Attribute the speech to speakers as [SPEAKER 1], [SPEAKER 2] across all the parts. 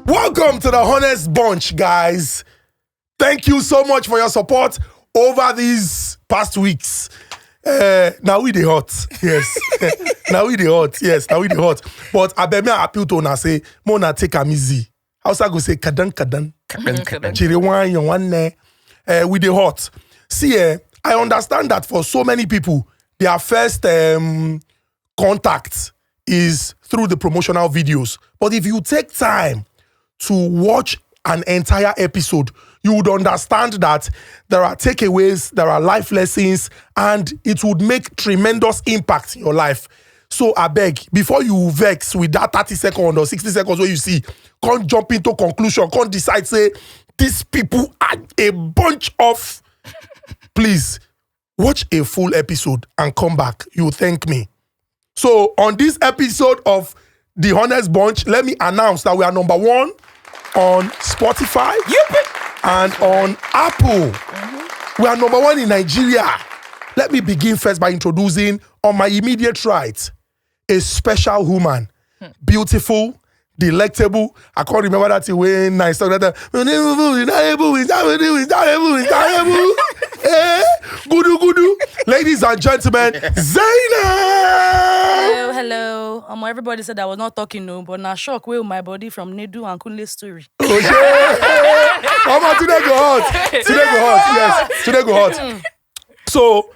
[SPEAKER 1] Welcome to the Honest Bunch, guys. Thank you so much for your support over these past weeks. Now we the hot, yes. Now we the hot. But I bet me appeal to una say, Mona take am easy. Hausa go say kadan. Chiriwan yon one we the hot. See, I understand that for so many people, their first contact is through the promotional videos. But if you take time to watch an entire episode, you would understand that there are takeaways, there are life lessons, and it would make tremendous impact in your life. So I beg, before you vex with that 30 seconds or 60 seconds where you see, can't jump into conclusion, can't decide, say, these people are a bunch of... Please, watch a full episode and come back. You thank me. So on this episode of The Honest Bunch, let me announce that we are number 1 on Spotify and on Apple. We are number 1 in Nigeria. Let me begin first by introducing, on my immediate right, a special woman. Beautiful, delectable. I can't remember that when I started that. Gudu. Ladies and gentlemen, Zainab!
[SPEAKER 2] Hello. Everybody said I was not talking, no, but now shock with my body from Nedu and Kunle's story.
[SPEAKER 1] Oh, yeah. Today go hot. Today go hot. So,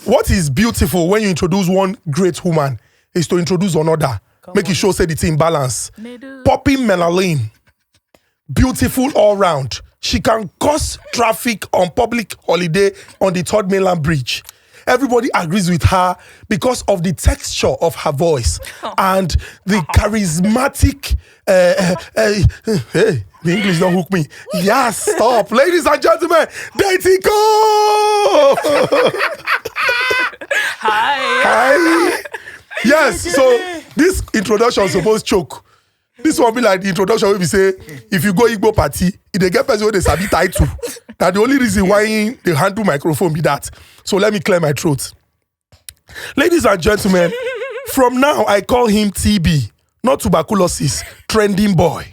[SPEAKER 1] what is beautiful when you introduce one great woman is to introduce another. Make it show say the team balance.
[SPEAKER 2] Nedu.
[SPEAKER 1] Popping melanin. Beautiful all round. She can cause traffic on public holiday on the 3rd Mainland Bridge. Everybody agrees with her because of the texture of her voice and the charismatic. Hey, the English don't hook me. Yes, stop, ladies and gentlemen. Deity Cole. Hi. Yes, so this introduction is supposed to choke. This one be like the introduction where we say, if you go Igbo party, if they get person where they sabi title, that the only reason why they handle microphone be that. So let me clear my throat. Ladies and gentlemen, from now I call him TB, not tuberculosis, trending boy.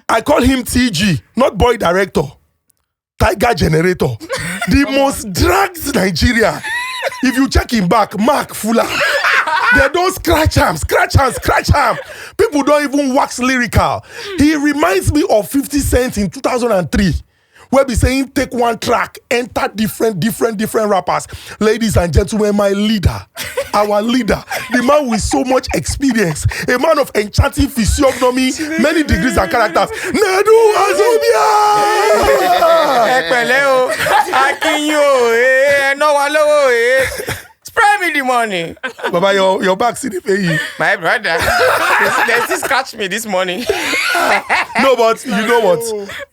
[SPEAKER 1] I call him TG, not boy director, tiger generator, the most dragged Nigeria. If you check him back, Mark Fuller. They don't scratch him. People don't even wax lyrical. He reminds me of 50 Cent in 2003, where we saying take one track, enter different rappers. Ladies and gentlemen, my leader, our leader, the man with so much experience, a man of enchanting physiognomy, many degrees and characters. Nedu Azubia!
[SPEAKER 3] Spray me the money.
[SPEAKER 1] Baba, your back see the pay.
[SPEAKER 3] My brother. They still scratch me this morning.
[SPEAKER 1] No, but you know what?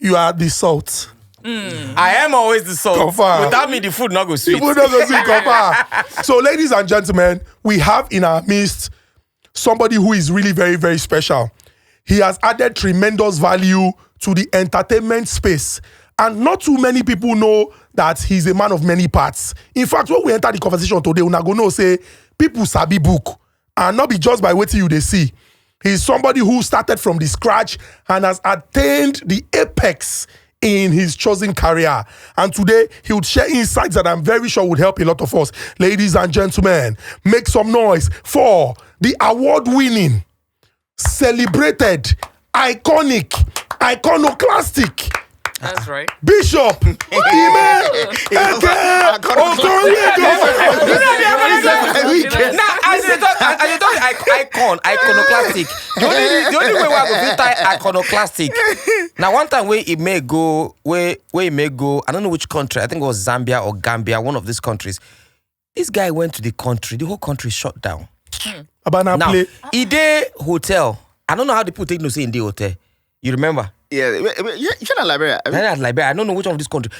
[SPEAKER 1] You are the salt.
[SPEAKER 3] I am always the salt.
[SPEAKER 1] Confirm.
[SPEAKER 3] Without me, the food not go sweet.
[SPEAKER 1] The food not go sweet, confirm. So, ladies and gentlemen, we have in our midst somebody who is really very, very special. He has added tremendous value to the entertainment space. And not too many people know that he's a man of many parts. In fact, when we enter the conversation today, we're going to say, people sabi book and not be judged by what you they see. He's somebody who started from the scratch and has attained the apex in his chosen career. And today, he would share insights that I'm very sure would help a lot of us. Ladies and gentlemen, make some noise for the award-winning, celebrated, iconic, iconoclastic,
[SPEAKER 3] that's right.
[SPEAKER 1] Bishop Okon.
[SPEAKER 3] Iconoclastic. The only way we are going to tie iconoclastic. Now, one time where it may go, I don't know which country. I think it was Zambia or Gambia, one of these countries. This guy went to the country. The whole country shut down. Now, Ide Hotel. I don't know how the people take no say in the hotel. You remember?
[SPEAKER 4] Yeah, you're not Liberia.
[SPEAKER 3] I don't know which one of this country.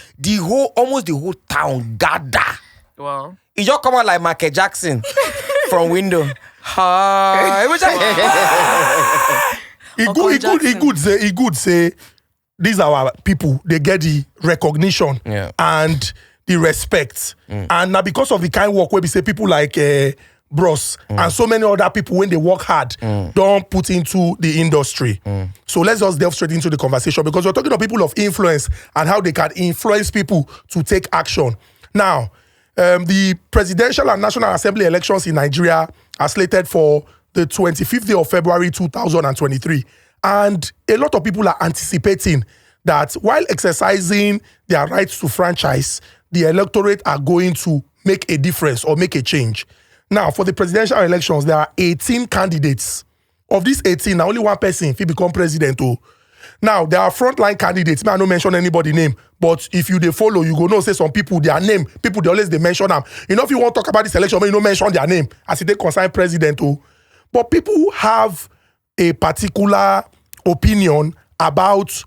[SPEAKER 3] Almost the whole town gather.
[SPEAKER 2] Wow.
[SPEAKER 3] It just come out like Michael Jackson from window.
[SPEAKER 1] He could say these are our people. They get the recognition and the respect. And now because of the kind of work where we say people like Bros, and so many other people when they work hard don't put into the industry. So let's just delve straight into the conversation because we're talking about people of influence and how they can influence people to take action. Now, the presidential and national assembly elections in Nigeria are slated for the 25th day of February 2023. And a lot of people are anticipating that while exercising their rights to franchise, the electorate are going to make a difference or make a change. Now, for the presidential elections, there are 18 candidates. Of these 18, now only one person if he become president. Now, there are frontline candidates. I don't mention anybody's name, but if you they follow, you go know say some people, their name, people they always they mention them. You know, if you want to talk about this election, you don't mention their name as if they concern president. But people who have a particular opinion about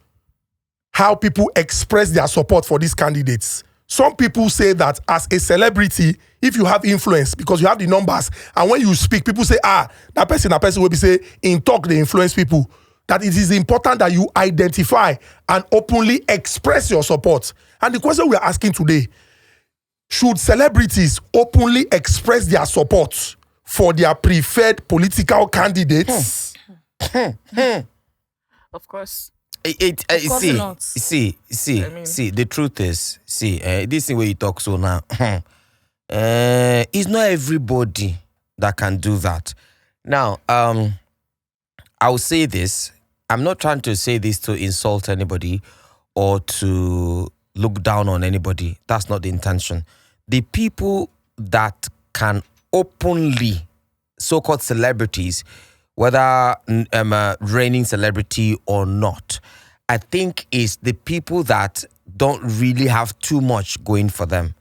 [SPEAKER 1] how people express their support for these candidates. Some people say that as a celebrity, if you have influence because you have the numbers, and when you speak, people say, that person will be say, in talk, they influence people. That it is important that you identify and openly express your support. And the question we are asking today, should celebrities openly express their support for their preferred political candidates?
[SPEAKER 5] Of course.
[SPEAKER 3] See, the truth is, this thing where you talk so now, it's not everybody that can do that. Now, I'll say this. I'm not trying to say this to insult anybody or to look down on anybody. That's not the intention. The people that can openly, so-called celebrities, whether reigning celebrity or not, I think is the people that don't really have too much going for them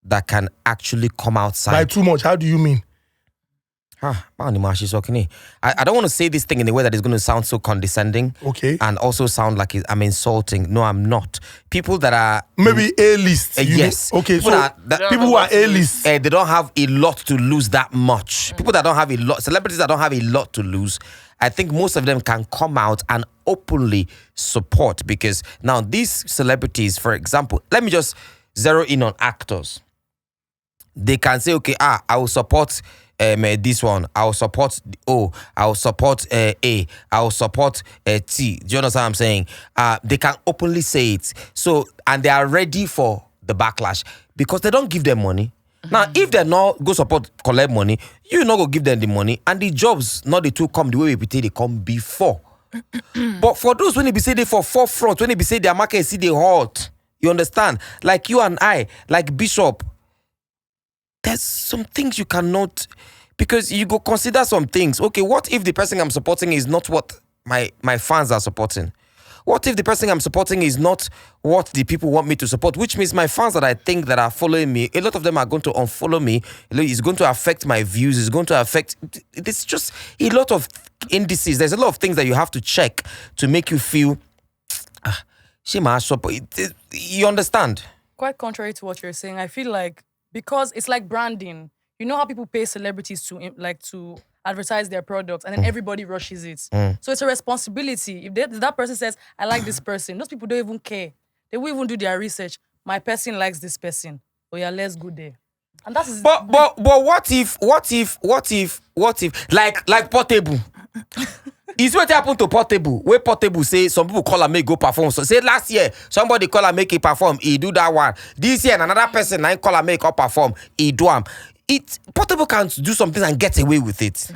[SPEAKER 3] that can actually come outside.
[SPEAKER 1] By too much, how do you mean?
[SPEAKER 3] I don't want to say this thing in a way that is going to sound so condescending.
[SPEAKER 1] Okay.
[SPEAKER 3] And also sound like I'm insulting. No, I'm not. People that are...
[SPEAKER 1] Maybe A-list.
[SPEAKER 3] Yes.
[SPEAKER 1] Okay,
[SPEAKER 3] people
[SPEAKER 1] so people who are A-list.
[SPEAKER 3] They don't have a lot to lose that much. People that don't have a lot... Celebrities that don't have a lot to lose, I think most of them can come out and openly support. Because now these celebrities, for example, let me just zero in on actors. They can say, okay, I will support... this one, I'll support O, I'll support A, I'll support T. Do you understand what I'm saying? They can openly say it. So, and they are ready for the backlash because they don't give them money. Now, if they're not go support, collect money, you not go give them the money, and the jobs not the two come the way we they come before. But for those when they be say they for forefront, when they be say their market see they hot, you understand? Like you and I, like Bishop. There's some things you cannot, because you go consider some things. Okay, what if the person I'm supporting is not what my fans are supporting? What if the person I'm supporting is not what the people want me to support? Which means my fans that I think that are following me, a lot of them are going to unfollow me. It's going to affect my views. It's going to affect... It's just a lot of indices. There's a lot of things that you have to check to make you feel... You understand?
[SPEAKER 2] Quite contrary to what you're saying, I feel like because it's like branding. You know how people pay celebrities to advertise their products, and then everybody rushes it. So it's a responsibility. If that person says, I like this person, those people don't even care. They won't even do their research. My person likes this person. Oh yeah, let's go there. And that's
[SPEAKER 3] but what if like Portable? Is what happened to Portable? Where Portable say some people call and make go perform. So say last year somebody call and make it perform, he do that one. This year another person I call and make up perform, he do them. Portable can do something and get away with it.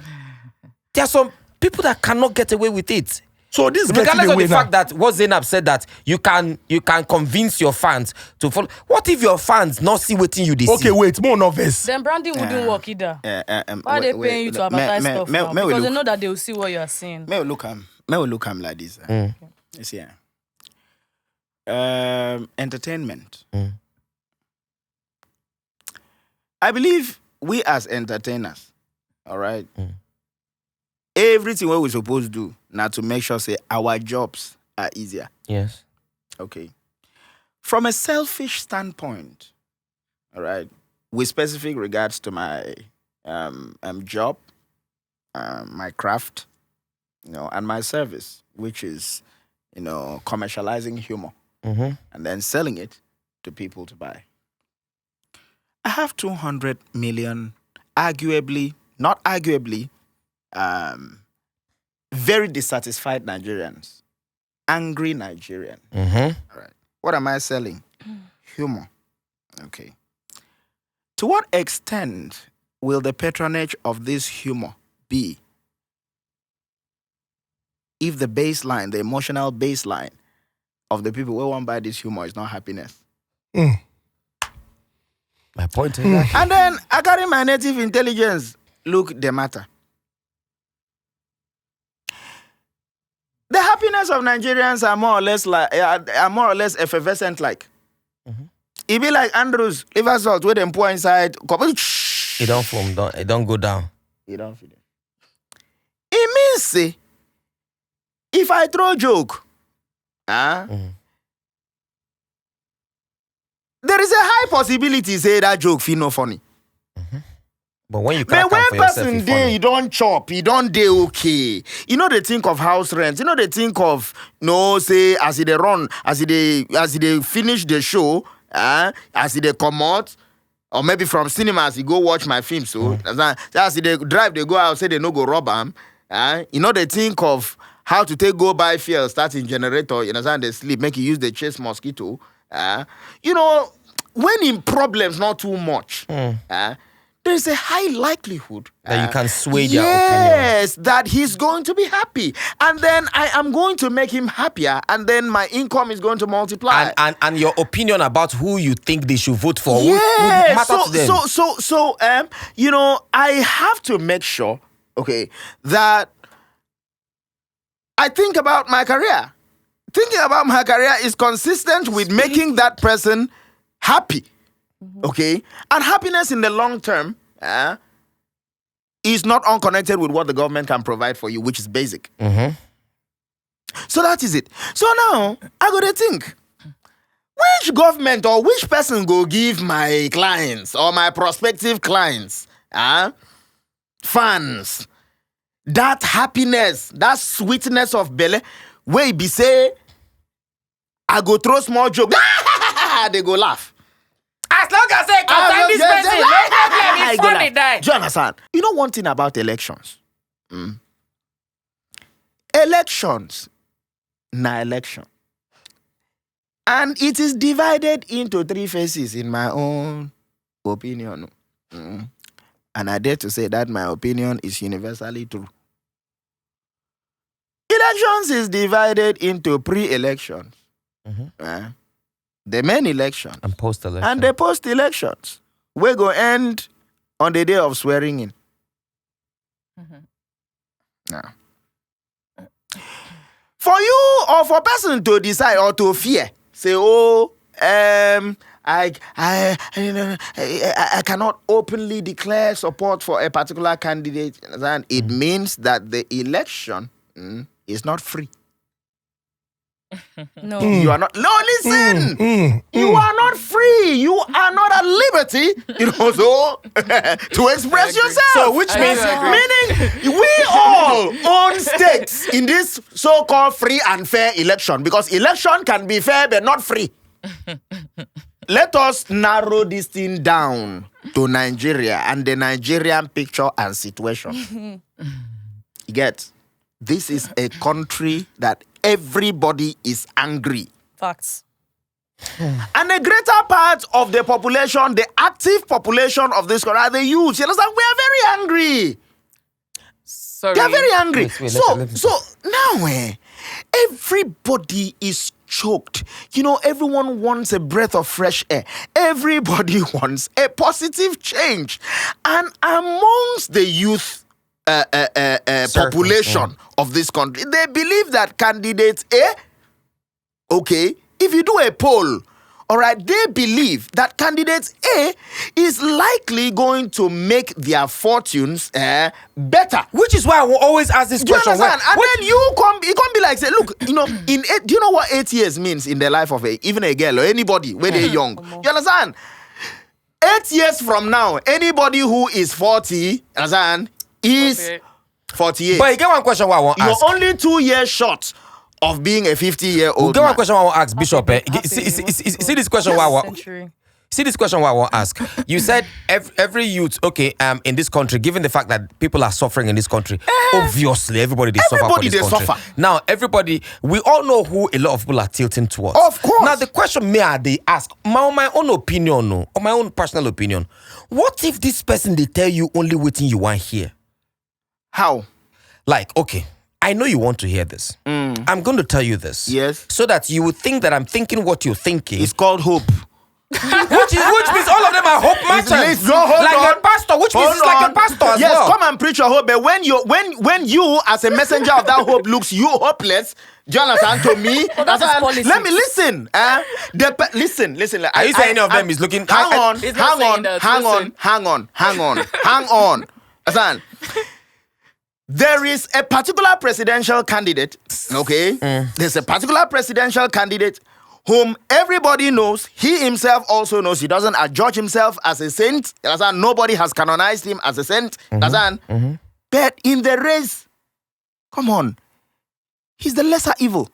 [SPEAKER 3] There are some people that cannot get away with it.
[SPEAKER 1] So this
[SPEAKER 3] regardless of the fact that what Zainab said that you can convince your fans to follow. What if your fans not see what you see?
[SPEAKER 1] Okay, wait, more novice.
[SPEAKER 2] Then branding wouldn't work either. Why are they paying you to advertise stuff now? Because they know that they will see what you are saying.
[SPEAKER 4] May we look like this. You see, entertainment. I believe we as entertainers, all right. Everything what we're supposed to do now to make sure say our jobs are easier.
[SPEAKER 3] Yes.
[SPEAKER 4] Okay. From a selfish standpoint, all right, with specific regards to my job, my craft, and my service, which is, commercializing humor and then selling it to people to buy. I have 200 million not arguably, very dissatisfied Nigerians, angry Nigerian. All right. What am I selling? Humor. Okay. To what extent will the patronage of this humor be if the baseline, the emotional baseline of the people who want to buy this humor is not happiness?
[SPEAKER 3] My point is that.
[SPEAKER 4] And then I carry my native intelligence. Look, the matter. The happiness of Nigerians are more or less effervescent. Like it be like Andrews liver salt with them pour inside.
[SPEAKER 3] It don't foam, it don't go down.
[SPEAKER 4] It don't feel it. It means say, if I throw a joke, there is a high possibility say that joke feel no funny.
[SPEAKER 3] But when you crack
[SPEAKER 4] But when
[SPEAKER 3] for yourself,
[SPEAKER 4] person
[SPEAKER 3] it's
[SPEAKER 4] day,
[SPEAKER 3] funny.
[SPEAKER 4] you don't chop, you don't day okay. You know they think of house rent. You know they think of say as they run, as they finish the show, as they come out, or maybe from cinemas you go watch my film. So as they drive, they go out, say they no go rob them. You know they think of how to go buy fuel, starting generator. You understand? They sleep, make you use the chase mosquito. You know when in problems not too much. There's a high likelihood
[SPEAKER 3] that you can sway their opinion.
[SPEAKER 4] Yes, that he's going to be happy. And then I am going to make him happier. And then my income is going to multiply.
[SPEAKER 3] And your opinion about who you think they should vote for would
[SPEAKER 4] Yeah.
[SPEAKER 3] matter to them.
[SPEAKER 4] So, you know, I have to make sure, okay, that I think about my career. Thinking about my career is consistent with making that person happy. Okay? And happiness in the long term is not unconnected with what the government can provide for you, which is basic. So that is it. So now, I got to think, which government or which person go give my clients or my prospective clients, fans, that happiness, that sweetness of belly, where it be say, I go throw small joke, they go laugh.
[SPEAKER 3] As long as they contact this person, no problem, it's funny, die.
[SPEAKER 4] Do you understand? You know one thing about elections? Elections, na election. And it is divided into three phases in my own opinion. And I dare to say that my opinion is universally true. Elections is divided into pre-elections. The main election
[SPEAKER 3] And post-election.
[SPEAKER 4] and the post-elections. We go end on the day of swearing in. Now, for you or for person to decide or to fear, say, I cannot openly declare support for a particular candidate. And it means that the election is not free.
[SPEAKER 2] No.
[SPEAKER 4] You are not. No, listen. You are not free. You are not at liberty. So to express yourself.
[SPEAKER 3] So which means
[SPEAKER 4] meaning we all own stakes in this so-called free and fair election, because election can be fair but not free. Let us narrow this thing down to Nigeria and the Nigerian picture and situation. You get? This is a country that everybody is angry.
[SPEAKER 2] Facts.
[SPEAKER 4] And the greater part of the population, the active population of this country, are the youth. You understand? We are very angry.
[SPEAKER 5] Sorry.
[SPEAKER 4] They are very angry.
[SPEAKER 3] Wait,
[SPEAKER 4] So now everybody is choked. You know, everyone wants a breath of fresh air. Everybody wants a positive change. And amongst the youth population of this country, they believe that candidate A, okay, if you do a poll, all right, they believe that candidate A is likely going to make their fortunes better.
[SPEAKER 3] which is why I will always ask this
[SPEAKER 4] Do you
[SPEAKER 3] question.
[SPEAKER 4] understand? And then you can't be like, say, look, you know, do you know what 8 years means in the life of even a girl or anybody when they're young? You understand? 8 years from now, anybody who is 40, understand, is 48.
[SPEAKER 3] But you get one question I want to
[SPEAKER 4] You're
[SPEAKER 3] ask.
[SPEAKER 4] only 2 years short of being a 50-year-old
[SPEAKER 3] You get one
[SPEAKER 4] man.
[SPEAKER 3] question I want to ask Bishop.
[SPEAKER 2] Happy
[SPEAKER 3] See this question I want.
[SPEAKER 2] Century.
[SPEAKER 3] See this question what I want to ask. You said every youth, okay, in this country, given the fact that people are suffering in this country, obviously everybody they suffer for this country. Now, everybody, we all know who a lot of people are tilting towards.
[SPEAKER 4] Of course.
[SPEAKER 3] Now, the question they ask, my own opinion, no, or my own personal opinion, what if this person they tell you only what you want hear?
[SPEAKER 4] How?
[SPEAKER 3] Like, okay, I know you want to hear this. I'm going to tell you this.
[SPEAKER 4] Yes.
[SPEAKER 3] So that you would think that I'm thinking what you're thinking.
[SPEAKER 4] It's called hope.
[SPEAKER 3] which means all of them are hope merchants.
[SPEAKER 4] No, hold
[SPEAKER 3] like
[SPEAKER 4] on.
[SPEAKER 3] a pastor, which means it's like a pastor as
[SPEAKER 4] yes,
[SPEAKER 3] well.
[SPEAKER 4] come and preach your hope. But when you as a messenger of that hope looks you hopeless, Jonathan, to me, let me listen. Listen.
[SPEAKER 3] Are you saying any of them is looking?
[SPEAKER 4] Hang on. Listen. There is a particular presidential candidate, okay? There's a particular presidential candidate whom everybody knows. He himself also knows. He doesn't adjudge himself as a saint. Nobody has canonized him as a saint. But in the race, come on, he's the lesser evil.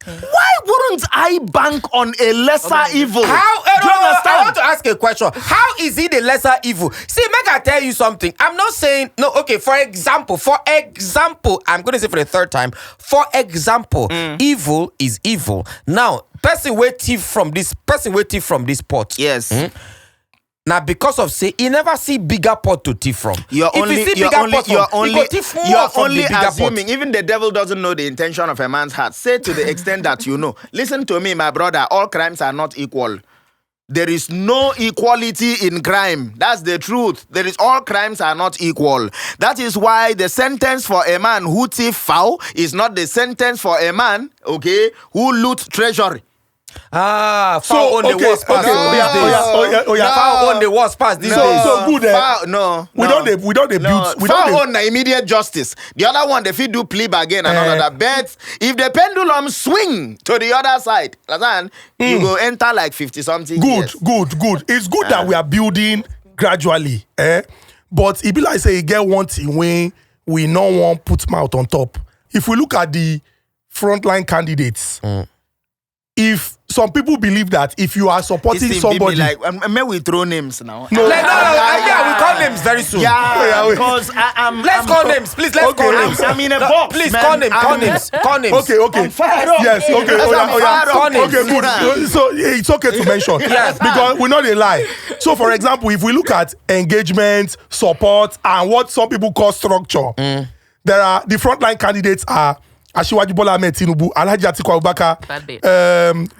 [SPEAKER 4] Why wouldn't I bank on a lesser evil?
[SPEAKER 3] How?
[SPEAKER 4] Do you understand?
[SPEAKER 3] I want to ask a question. How is he the lesser evil? See, make I tell you something. I'm not saying no. Okay, for example, I'm going to say for the third time. For example, evil is evil. Now, person wait thief from this pot.
[SPEAKER 4] Yes.
[SPEAKER 3] Now, because of say, you never see bigger pot to thief from.
[SPEAKER 4] You're only assuming.
[SPEAKER 3] Pot.
[SPEAKER 4] Even the devil doesn't know the intention of a man's heart. Say to the extent that you know. Listen to me, my brother. All crimes are not equal. There is no equality in crime. That's the truth. All crimes are not equal. That is why the sentence for a man who thief fowl is not the sentence for a man, okay, who loot treasury.
[SPEAKER 3] Foul on the worst pass these days. Foul on the worst pass these days.
[SPEAKER 1] So good. We don't build.
[SPEAKER 4] Foul on the immediate justice. The other one, they fit do plea bargain and all of that. But if the pendulum swing to the other side, you go enter like 50-something years.
[SPEAKER 1] Good. It's good that we are building gradually. But it be like say, you get one thing when we no one put mouth on top. If we look at the frontline candidates, if some people believe that if you are supporting somebody,
[SPEAKER 4] may we throw names now?
[SPEAKER 3] No, we call names very soon.
[SPEAKER 4] Because
[SPEAKER 3] let's call names, please. Let's call names.
[SPEAKER 4] I'm in a box.
[SPEAKER 3] Please
[SPEAKER 4] man.
[SPEAKER 3] call names.
[SPEAKER 1] Okay.
[SPEAKER 4] Yes.
[SPEAKER 1] Okay.
[SPEAKER 3] Call names.
[SPEAKER 1] Okay. Good. So it's okay to mention.
[SPEAKER 3] Yes.
[SPEAKER 1] Because we're not a lie. So, for example, if we look at engagement, support, and what some people call structure, there are the frontline candidates are Asiwaju Bola Ahmed Tinubu, Alhaji Atiku Abubakar,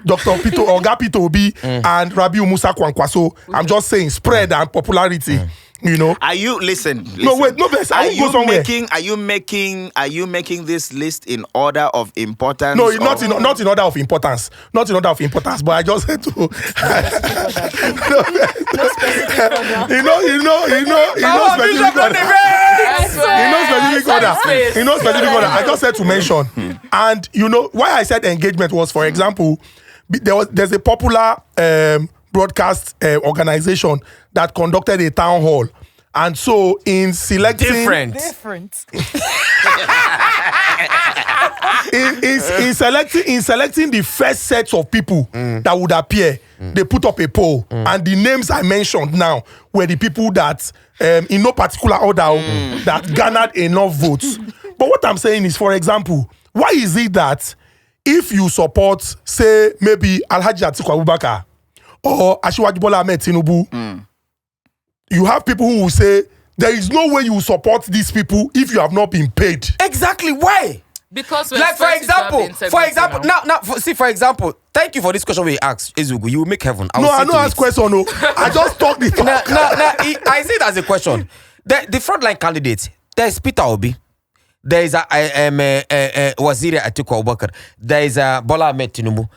[SPEAKER 1] Dr. Oga Peter Obi, and Rabiu Musa Kwankwaso. I'm just saying spread and popularity. You know.
[SPEAKER 4] Are you listen?
[SPEAKER 1] No, wait, no.
[SPEAKER 4] Are you making this list in order of importance?
[SPEAKER 1] No, not in order of importance. Not in order of importance. But I just had to.
[SPEAKER 2] No specific order.
[SPEAKER 1] You know specific order. He knows specific order. I just said to mention. And you know why I said engagement was, for example, there's a popular broadcast organization that conducted a town hall, and so in selecting
[SPEAKER 2] Different.
[SPEAKER 1] in selecting the first sets of people that would appear, they put up a poll, and the names I mentioned now were the people that in no particular order that garnered enough votes. But what I'm saying is, for example, why is it that if you support, say, maybe Alhaji Atiku Abubakar or Asiwaju Bola Ahmed Tinubu, you have people who will say there is no way you will support these people if you have not been paid.
[SPEAKER 3] Exactly. Why?
[SPEAKER 5] Because
[SPEAKER 3] like for example, for example, thank you for this question we asked. Ezugu, you will make heaven.
[SPEAKER 1] I don't ask question. No, I just talk the talk.
[SPEAKER 3] I see it as a question. The frontline candidate, there is Peter Obi. There is Waziri Atiku Abubakar. There is Bola Ahmed Tinubu.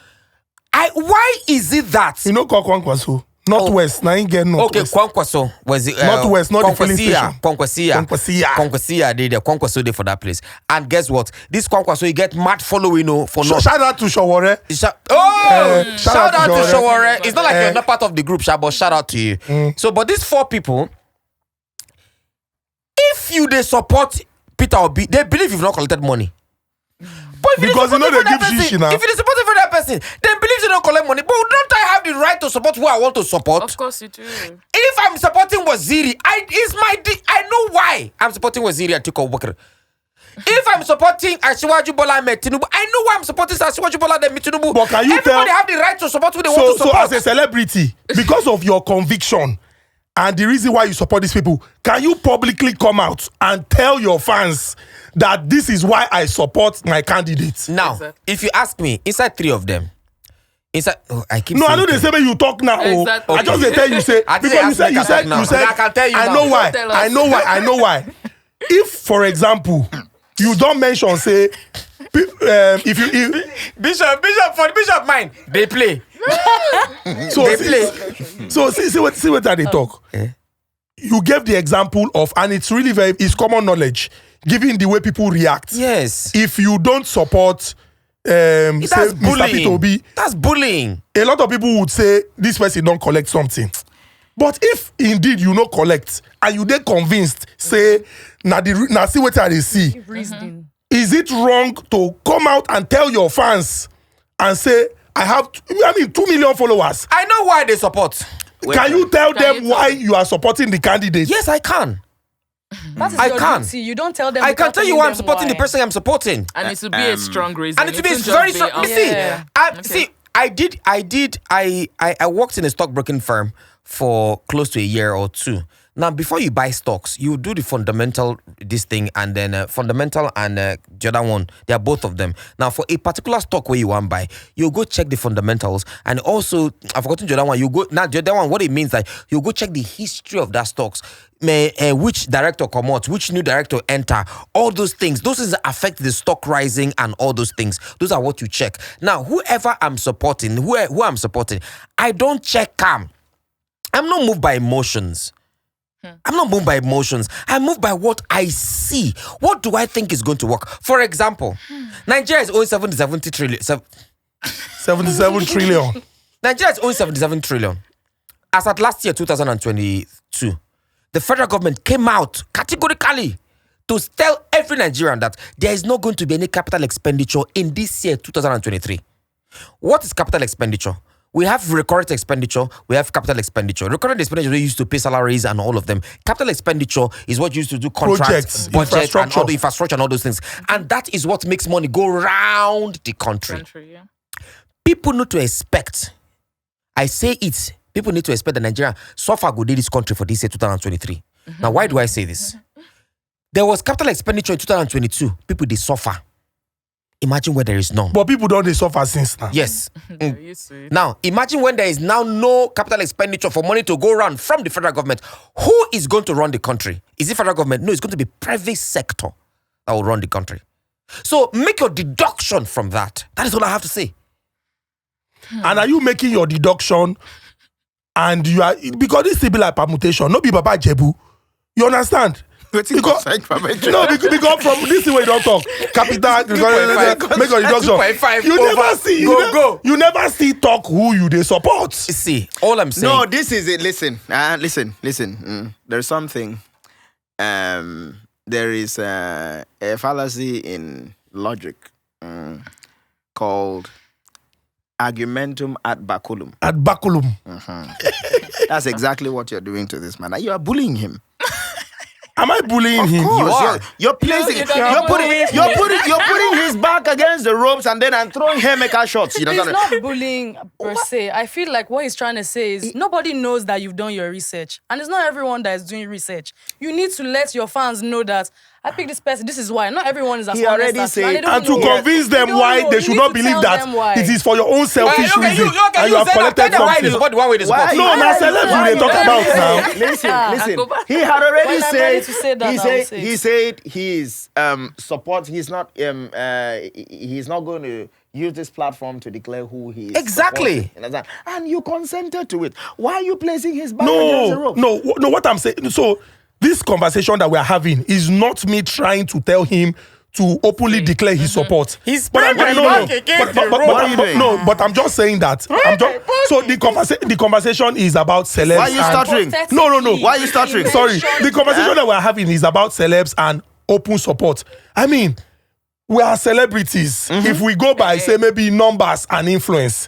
[SPEAKER 3] Why is it that
[SPEAKER 1] Kwankwaso, Northwest, now you get Northwest.
[SPEAKER 3] Okay, Kwankwaso was
[SPEAKER 1] Northwest, not the filling station.
[SPEAKER 3] Kwankwasia did the Kwankwaso day for that place. And guess what? This Kwankwaso, you get mad following for North.
[SPEAKER 1] Shout out to Shawore.
[SPEAKER 3] Shout out to Shawore. It's not like you're not part of the group, but shout out to you. So, but these four people, if they support Peter Obi, they believe you've not collected money. if you
[SPEAKER 1] Because you know
[SPEAKER 3] dey support
[SPEAKER 1] they
[SPEAKER 3] for that
[SPEAKER 1] give
[SPEAKER 3] person,
[SPEAKER 1] shishi now.
[SPEAKER 3] if you dey support for that person, then believe you don't collect money. But don't I have the right to support who I want to support?
[SPEAKER 5] Of course you do.
[SPEAKER 3] If I'm supporting Waziri, I know why I'm supporting Waziri and Atiku Abubakar. If I'm supporting Asiwaju Bola Ahmed Tinubu, I know why I'm supporting Asiwaju Bola Ahmed Tinubu.
[SPEAKER 1] But can you
[SPEAKER 3] Everybody
[SPEAKER 1] tell-
[SPEAKER 3] have the right to support who they want to
[SPEAKER 1] So
[SPEAKER 3] support.
[SPEAKER 1] as a celebrity, because of your conviction and the reason why you support these people, can you publicly come out and tell your fans that this is why I support my candidate?
[SPEAKER 3] Now,
[SPEAKER 5] Exactly.
[SPEAKER 3] if you ask me, inside 3 of them, I keep
[SPEAKER 1] No, I
[SPEAKER 3] saying
[SPEAKER 1] know they
[SPEAKER 3] three.
[SPEAKER 1] say when you talk now. Oh,
[SPEAKER 5] Exactly.
[SPEAKER 1] I just dey tell you say
[SPEAKER 3] I think
[SPEAKER 1] because
[SPEAKER 3] I ask me, I
[SPEAKER 1] you said
[SPEAKER 3] can tell you
[SPEAKER 1] I
[SPEAKER 3] now.
[SPEAKER 1] know why.
[SPEAKER 5] Don't tell us.
[SPEAKER 1] I know why. If, for example, you don't mention say if you
[SPEAKER 3] Bishop mind, they play.
[SPEAKER 1] so
[SPEAKER 3] They
[SPEAKER 1] see, so see what they talk. You gave the example of, and it's really it's common knowledge, given the way people react.
[SPEAKER 3] Yes.
[SPEAKER 1] If you don't support say
[SPEAKER 3] That's
[SPEAKER 1] Mr. Peter Obi,
[SPEAKER 3] bullying. That's bullying.
[SPEAKER 1] a lot of people would say this person don't collect something. But if indeed you no collect and you dey convinced, say na see what they see,
[SPEAKER 2] Reasoning.
[SPEAKER 1] is it wrong to come out and tell your fans and say I have 2 million followers?
[SPEAKER 3] I know why they support.
[SPEAKER 1] Can you tell
[SPEAKER 5] Can
[SPEAKER 1] them
[SPEAKER 5] you
[SPEAKER 1] why
[SPEAKER 5] tell-
[SPEAKER 1] you are supporting the candidate?
[SPEAKER 3] Yes, I can.
[SPEAKER 2] That is
[SPEAKER 3] I
[SPEAKER 2] your
[SPEAKER 3] can.
[SPEAKER 2] duty. You don't tell them.
[SPEAKER 3] I can
[SPEAKER 2] without
[SPEAKER 3] tell you
[SPEAKER 2] telling
[SPEAKER 3] why I'm
[SPEAKER 2] them
[SPEAKER 3] supporting the
[SPEAKER 2] why.
[SPEAKER 3] person I'm supporting.
[SPEAKER 5] And it should be a strong reason.
[SPEAKER 3] And it will be
[SPEAKER 5] shouldn't
[SPEAKER 3] very
[SPEAKER 5] just
[SPEAKER 3] strong. You
[SPEAKER 2] Yeah.
[SPEAKER 3] see, I worked in a stockbroking firm for close to a year or two. Now, before you buy stocks, you do the fundamental, this thing, and then fundamental and the other one, they are both of them. Now, for a particular stock where you want to buy, you go check the fundamentals, and also, I've forgotten the other one, you go, now the other one, what it means, like, you go check the history of that stocks, which director come out, which new director enter, all those things affect the stock rising and all those things. Those are what you check. Now, whoever I'm supporting, who I'm supporting, I don't check them. I'm not moved by emotions. I'm not moved by emotions. I'm moved by what I see. What do I think is going to work? For example, Nigeria is owing 70 trillion.
[SPEAKER 1] 77 trillion.
[SPEAKER 3] Nigeria is owing 77 trillion. As at last year, 2022, the federal government came out categorically to tell every Nigerian that there is not going to be any capital expenditure in this year, 2023. What is capital expenditure? We have recurrent expenditure, we have capital expenditure. Recurrent expenditure, we used to pay salaries and all of them. Capital expenditure is what you used to do contracts,
[SPEAKER 1] Projects,
[SPEAKER 3] budget, and all the
[SPEAKER 1] infrastructure.
[SPEAKER 3] infrastructure and all those things. And that is what makes money go round the country.
[SPEAKER 5] Yeah.
[SPEAKER 3] People need to expect, I say it, people need to expect that Nigeria suffer go dey this country for this year, 2023. Now, why do I say this? There was capital expenditure in 2022. People, they suffer. Imagine where there is none.
[SPEAKER 1] But people don't they suffer since now.
[SPEAKER 3] Yes.
[SPEAKER 5] They're used to it.
[SPEAKER 3] Now, imagine when there is now no capital expenditure for money to go around from the federal government. Who is going to run the country? Is it federal government? No, it's going to be private sector that will run the country. So make your deduction from that. That is all I have to say.
[SPEAKER 1] And are you making your deduction and you are, because this still be like permutation, not be Baba Jebu. You understand? Because from this thing where you don't talk, capital, make your deduction.
[SPEAKER 3] 2.5
[SPEAKER 1] You
[SPEAKER 3] over,
[SPEAKER 1] never see,
[SPEAKER 3] go.
[SPEAKER 1] you never see talk who you they support.
[SPEAKER 3] See, all I'm saying.
[SPEAKER 4] No, this is it. Listen. There's something. There is a fallacy in logic called argumentum ad baculum.
[SPEAKER 1] At Baculum.
[SPEAKER 4] That's exactly what you're doing to this man. You are bullying him.
[SPEAKER 1] Am I bullying him?
[SPEAKER 4] Of course,
[SPEAKER 3] are.
[SPEAKER 4] You're placing. You're putting his back against the ropes and then I'm throwing haymaker shots. You know.
[SPEAKER 2] It's not bullying per se. I feel like what he's trying to say is nobody knows that you've done your research. And it's not everyone that is doing research. You need to let your fans know that I picked this person, this is why. Not everyone is as
[SPEAKER 4] He
[SPEAKER 2] honest
[SPEAKER 4] already
[SPEAKER 2] as you.
[SPEAKER 4] said-
[SPEAKER 2] they don't
[SPEAKER 1] And to
[SPEAKER 2] know.
[SPEAKER 1] convince
[SPEAKER 2] They
[SPEAKER 1] them
[SPEAKER 2] don't
[SPEAKER 1] why
[SPEAKER 2] know.
[SPEAKER 1] they
[SPEAKER 2] You
[SPEAKER 1] should
[SPEAKER 2] need
[SPEAKER 1] not
[SPEAKER 2] to
[SPEAKER 1] believe
[SPEAKER 2] tell
[SPEAKER 1] that
[SPEAKER 2] them why.
[SPEAKER 1] it is for your own selfish
[SPEAKER 3] Okay,
[SPEAKER 1] reason and you have collected
[SPEAKER 3] why they
[SPEAKER 1] something.
[SPEAKER 3] support the one way they support.
[SPEAKER 4] Why?
[SPEAKER 1] No, now celebs we they talk about now.
[SPEAKER 4] Listen.
[SPEAKER 5] go back.
[SPEAKER 4] He had already
[SPEAKER 2] When I'm
[SPEAKER 4] said.
[SPEAKER 2] ready to say that,
[SPEAKER 4] he
[SPEAKER 2] I will
[SPEAKER 4] said.
[SPEAKER 2] say
[SPEAKER 4] He
[SPEAKER 2] it.
[SPEAKER 4] said he's support. He's not. He's not going to use this platform to declare who he is.
[SPEAKER 3] Exactly.
[SPEAKER 4] supporting. You understand? And you consented to it. Why are you placing his back against the rope?
[SPEAKER 1] No. What I'm saying. So this conversation that we're having is not me trying to tell him to openly declare his support.
[SPEAKER 3] He's
[SPEAKER 1] But I'm
[SPEAKER 3] spreading
[SPEAKER 1] no,
[SPEAKER 3] the
[SPEAKER 1] no.
[SPEAKER 3] back against the
[SPEAKER 1] But
[SPEAKER 3] rope.
[SPEAKER 4] What are you doing?
[SPEAKER 1] no, but I'm just saying that. So the conversation is about celebs.
[SPEAKER 4] Why are you
[SPEAKER 1] and-
[SPEAKER 4] stuttering?
[SPEAKER 1] No.
[SPEAKER 4] Why are you stuttering?
[SPEAKER 1] Sorry, the conversation that we're having is about celebs and open support. I mean, we are celebrities. If we go by, say, maybe numbers and influence,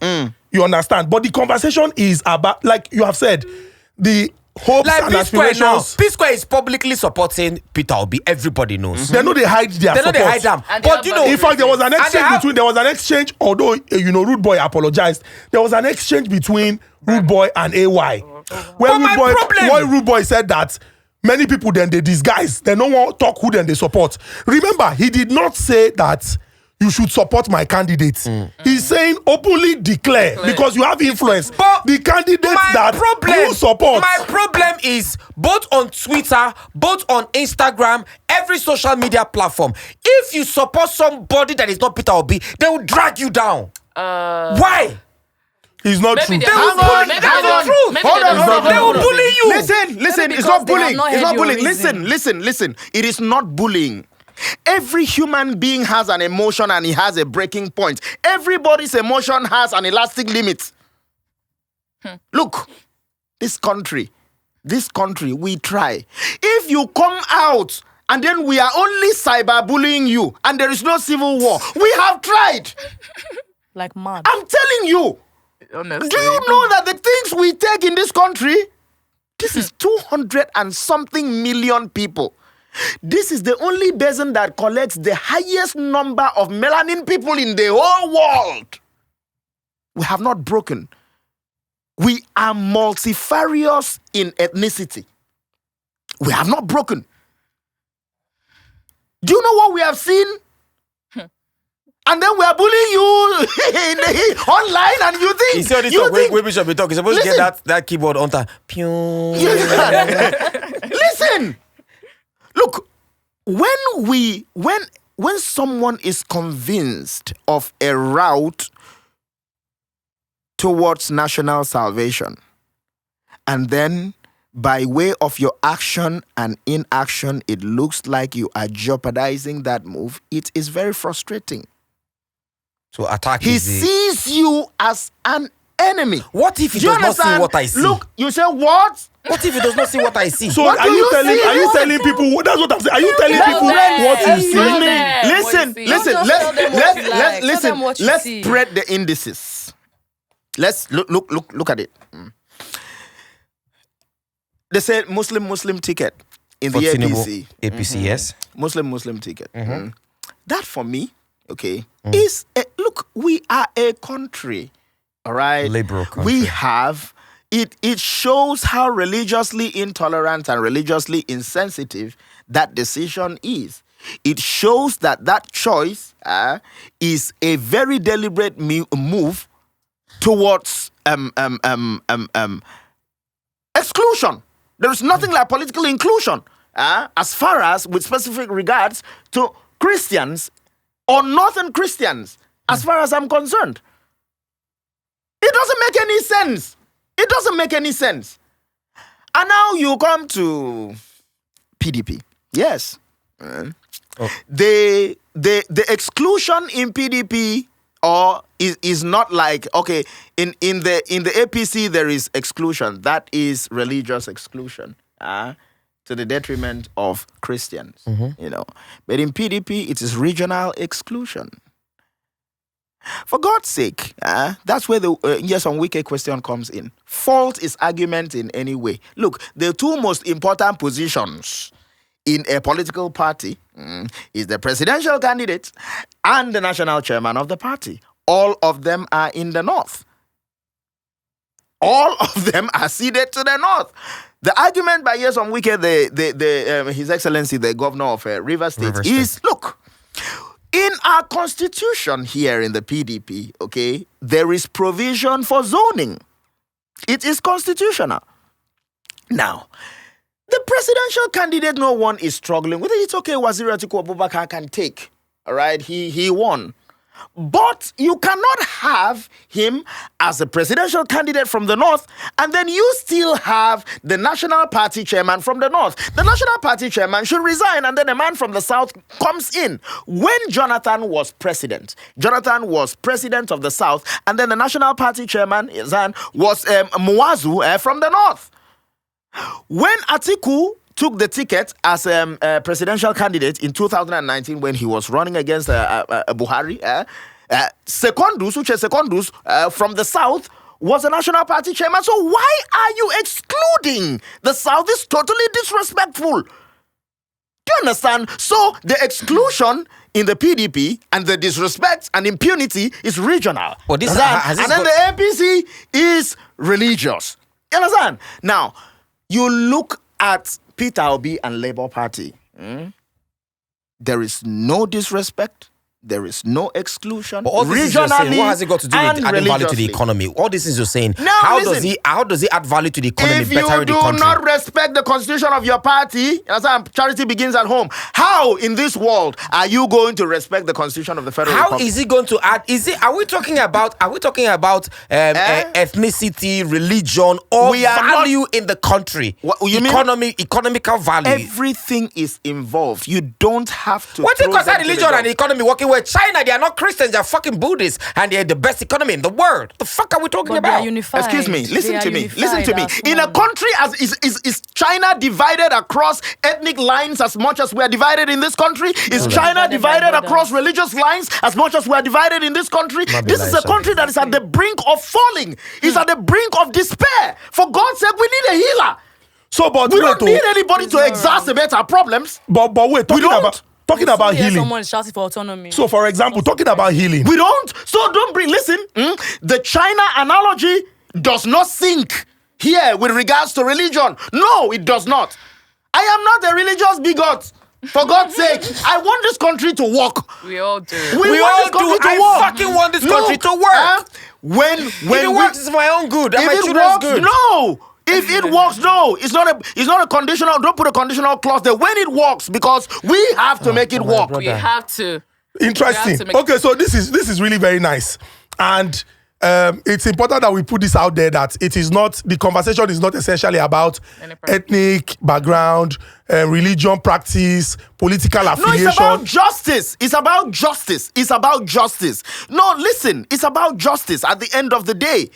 [SPEAKER 1] you understand? But the conversation is about, like you have said, the hopes
[SPEAKER 3] Like
[SPEAKER 1] and
[SPEAKER 3] P-Square now.
[SPEAKER 1] aspirations.
[SPEAKER 3] P-Square is publicly supporting Peter Obi. Everybody knows.
[SPEAKER 1] They know they hide their
[SPEAKER 3] They know
[SPEAKER 1] support.
[SPEAKER 3] they hide them.
[SPEAKER 5] And they
[SPEAKER 3] But
[SPEAKER 5] have
[SPEAKER 3] you know,
[SPEAKER 1] In fact, there was an
[SPEAKER 3] And they
[SPEAKER 1] exchange
[SPEAKER 3] have-
[SPEAKER 1] between, there was an exchange, although, Rude Boy apologized, there was an exchange between Rude Boy and AY. Where
[SPEAKER 3] But my problem-
[SPEAKER 1] where Rude Boy said that many people then they disguise, they don't want to talk who then they support. Remember, he did not say that you should support my candidate. He's saying openly declare because you have influence.
[SPEAKER 3] But
[SPEAKER 1] The candidates
[SPEAKER 3] my
[SPEAKER 1] that you support.
[SPEAKER 3] My problem is both on Twitter, both on Instagram, every social media platform. If you support somebody that is not Peter Obi, they will drag you down. Why?
[SPEAKER 1] It's not
[SPEAKER 5] Maybe
[SPEAKER 1] true.
[SPEAKER 5] they
[SPEAKER 3] They will
[SPEAKER 5] don't
[SPEAKER 3] bully.
[SPEAKER 5] maybe
[SPEAKER 3] That's
[SPEAKER 5] they
[SPEAKER 3] the
[SPEAKER 5] don't-
[SPEAKER 3] truth.
[SPEAKER 5] maybe
[SPEAKER 4] Hold
[SPEAKER 5] they
[SPEAKER 4] on,
[SPEAKER 5] don't
[SPEAKER 4] hold on,
[SPEAKER 5] know.
[SPEAKER 3] They will bully you.
[SPEAKER 4] Listen,
[SPEAKER 2] because
[SPEAKER 4] it's not
[SPEAKER 2] they have
[SPEAKER 4] bullying.
[SPEAKER 2] not
[SPEAKER 4] It's
[SPEAKER 2] heard
[SPEAKER 4] not
[SPEAKER 2] your
[SPEAKER 4] bullying.
[SPEAKER 2] reason.
[SPEAKER 4] Listen. It is not bullying. Every human being has an emotion and he has a breaking point. Everybody's emotion has an elastic limit. Look, this country, we try. If you come out and then we are only cyberbullying you and there is no civil war, we have tried.
[SPEAKER 2] Like mad.
[SPEAKER 4] I'm telling you.
[SPEAKER 5] Honestly.
[SPEAKER 4] Do you know that the things we take in this country, this is 200 and something million people. This is the only basin that collects the highest number of melanin people in the whole world. We have not broken. We are multifarious in ethnicity. We have not broken. Do you know what we have seen? And then we are bullying you online, and you think
[SPEAKER 3] You see all this
[SPEAKER 4] you
[SPEAKER 3] talk,
[SPEAKER 4] think-
[SPEAKER 3] we should be talking. Supposed to
[SPEAKER 4] Listen.
[SPEAKER 3] get that keyboard on time. Pew.
[SPEAKER 4] Listen. Look, when someone is convinced of a route towards national salvation, and then by way of your action and inaction, it looks like you are jeopardizing that move, it is very frustrating.
[SPEAKER 3] So attack
[SPEAKER 4] He
[SPEAKER 3] is the-
[SPEAKER 4] sees you as an enemy.
[SPEAKER 3] What if he
[SPEAKER 4] Do you
[SPEAKER 3] does not see
[SPEAKER 4] understand?
[SPEAKER 3] what I see?
[SPEAKER 4] Look, you say what?
[SPEAKER 3] What if he does not see what I see?
[SPEAKER 1] So
[SPEAKER 4] What
[SPEAKER 1] are
[SPEAKER 4] do
[SPEAKER 1] you
[SPEAKER 4] you
[SPEAKER 1] telling?
[SPEAKER 4] see?
[SPEAKER 1] Are you telling people? That's what I'm saying. Are you telling
[SPEAKER 2] Tell
[SPEAKER 1] people
[SPEAKER 2] them.
[SPEAKER 1] what you
[SPEAKER 2] Tell
[SPEAKER 1] see?
[SPEAKER 2] them.
[SPEAKER 4] Listen,
[SPEAKER 2] What you see.
[SPEAKER 4] listen.
[SPEAKER 2] Don't just tell them what you like. Tell them what you
[SPEAKER 4] Let's
[SPEAKER 2] see.
[SPEAKER 4] spread the indices. Let's look at it. They said Muslim ticket in the
[SPEAKER 3] For Tinubu,
[SPEAKER 4] APC.
[SPEAKER 3] APC, yes.
[SPEAKER 4] Muslim ticket. That for me, okay, is look. We are a country, all right.
[SPEAKER 3] Liberal country.
[SPEAKER 4] We have it. It shows how religiously intolerant and religiously insensitive that decision is. It shows that choice is a very deliberate move towards exclusion. There is nothing like political inclusion as far as with specific regards to Christians or Northern Christians, as far as I'm concerned. It doesn't make any sense. It doesn't make any sense. And now you come to PDP. Yes. The exclusion in PDP is not like, okay, in the APC there is exclusion. That is religious exclusion to the detriment of Christians, you know. But in PDP it is regional exclusion. For God's sake, that's where the yes on wicked question comes in. Fault is argument in any way. Look, the two most important positions in a political party is the presidential candidate and the national chairman of the party. All of them are in the north. All of them are seated to the north. The argument by Yesom Wike, His Excellency, the governor of Rivers State, is, look, in our constitution here in the PDP, okay, there is provision for zoning. It is constitutional. Now, the presidential candidate, no one is struggling with it. It's okay, Waziri Atiku Abubakar can take. All right, he won. But you cannot have him as a presidential candidate from the north, and then you still have the national party chairman from the north. The national party chairman should resign, and then a man from the south comes in. When Jonathan was president of the south, and then the national party chairman was Muazu from the north. When Atiku took the ticket as a presidential candidate in 2019 when he was running against Buhari. Secondus, Uche Secondus, from the South, was a national party chairman. So why are you excluding the South? Is totally disrespectful. Do you understand? So the exclusion in the PDP and the disrespect and impunity is regional.
[SPEAKER 3] But this,
[SPEAKER 4] and then the APC is religious. You understand? Now, you look at Peter Obi and Labour Party. There is no disrespect. There is no exclusion.
[SPEAKER 3] But all this you're saying, what has it got to do with adding value to the economy? All these things you're saying,
[SPEAKER 4] now,
[SPEAKER 3] how does he add value to the economy,
[SPEAKER 4] if you
[SPEAKER 3] bettering the country?
[SPEAKER 4] do not respect the constitution of your party, charity begins at home. How in this world are you going to respect the constitution of the federal republic?
[SPEAKER 3] How is he going to add? Are we talking about ethnicity, religion, or value in the country?
[SPEAKER 4] What you
[SPEAKER 3] economical value.
[SPEAKER 4] Everything is involved. You don't have to.
[SPEAKER 3] What do you consider religion and economy working with? China, they are not Christians, they are fucking Buddhists, and they're the best economy in the world. The fuck are we talking
[SPEAKER 2] But
[SPEAKER 3] about?
[SPEAKER 2] they are unified.
[SPEAKER 4] Excuse me, listen to me. In a
[SPEAKER 2] one.
[SPEAKER 4] country as is China divided across ethnic lines as much as we are divided in this country? Is China divided across religious lines as much as we are divided in this country? This is a country that is at the brink of falling. It's at the brink of despair. For God's sake, we need a healer.
[SPEAKER 1] So, but
[SPEAKER 4] We don't need anybody to exacerbate our problems.
[SPEAKER 1] But wait, talking about healing.
[SPEAKER 2] Someone shouting for autonomy.
[SPEAKER 1] So, for example, talking about healing.
[SPEAKER 4] We don't. So don't bring. Listen, the China analogy does not sink here with regards to religion. No, it does not. I am not a religious bigot. For God's sake, I want this country to work.
[SPEAKER 5] We all do.
[SPEAKER 4] We want this country to work.
[SPEAKER 3] I fucking want this country to work.
[SPEAKER 4] When
[SPEAKER 3] it works, it's for my own good. And my
[SPEAKER 4] if it
[SPEAKER 3] children's
[SPEAKER 4] works,
[SPEAKER 3] good.
[SPEAKER 4] no. If it works, no. It's not a conditional. Don't put a conditional clause there. When it works, because we have to make it work.
[SPEAKER 5] We have to.
[SPEAKER 1] Interesting. Okay, so this is really very nice, and it's important that we put this out there that it is not, the conversation is not essentially about ethnic background, religion, practice, political affiliation.
[SPEAKER 4] No, it's about justice. It's about justice. It's about justice. No, listen, it's about justice at the end of the day.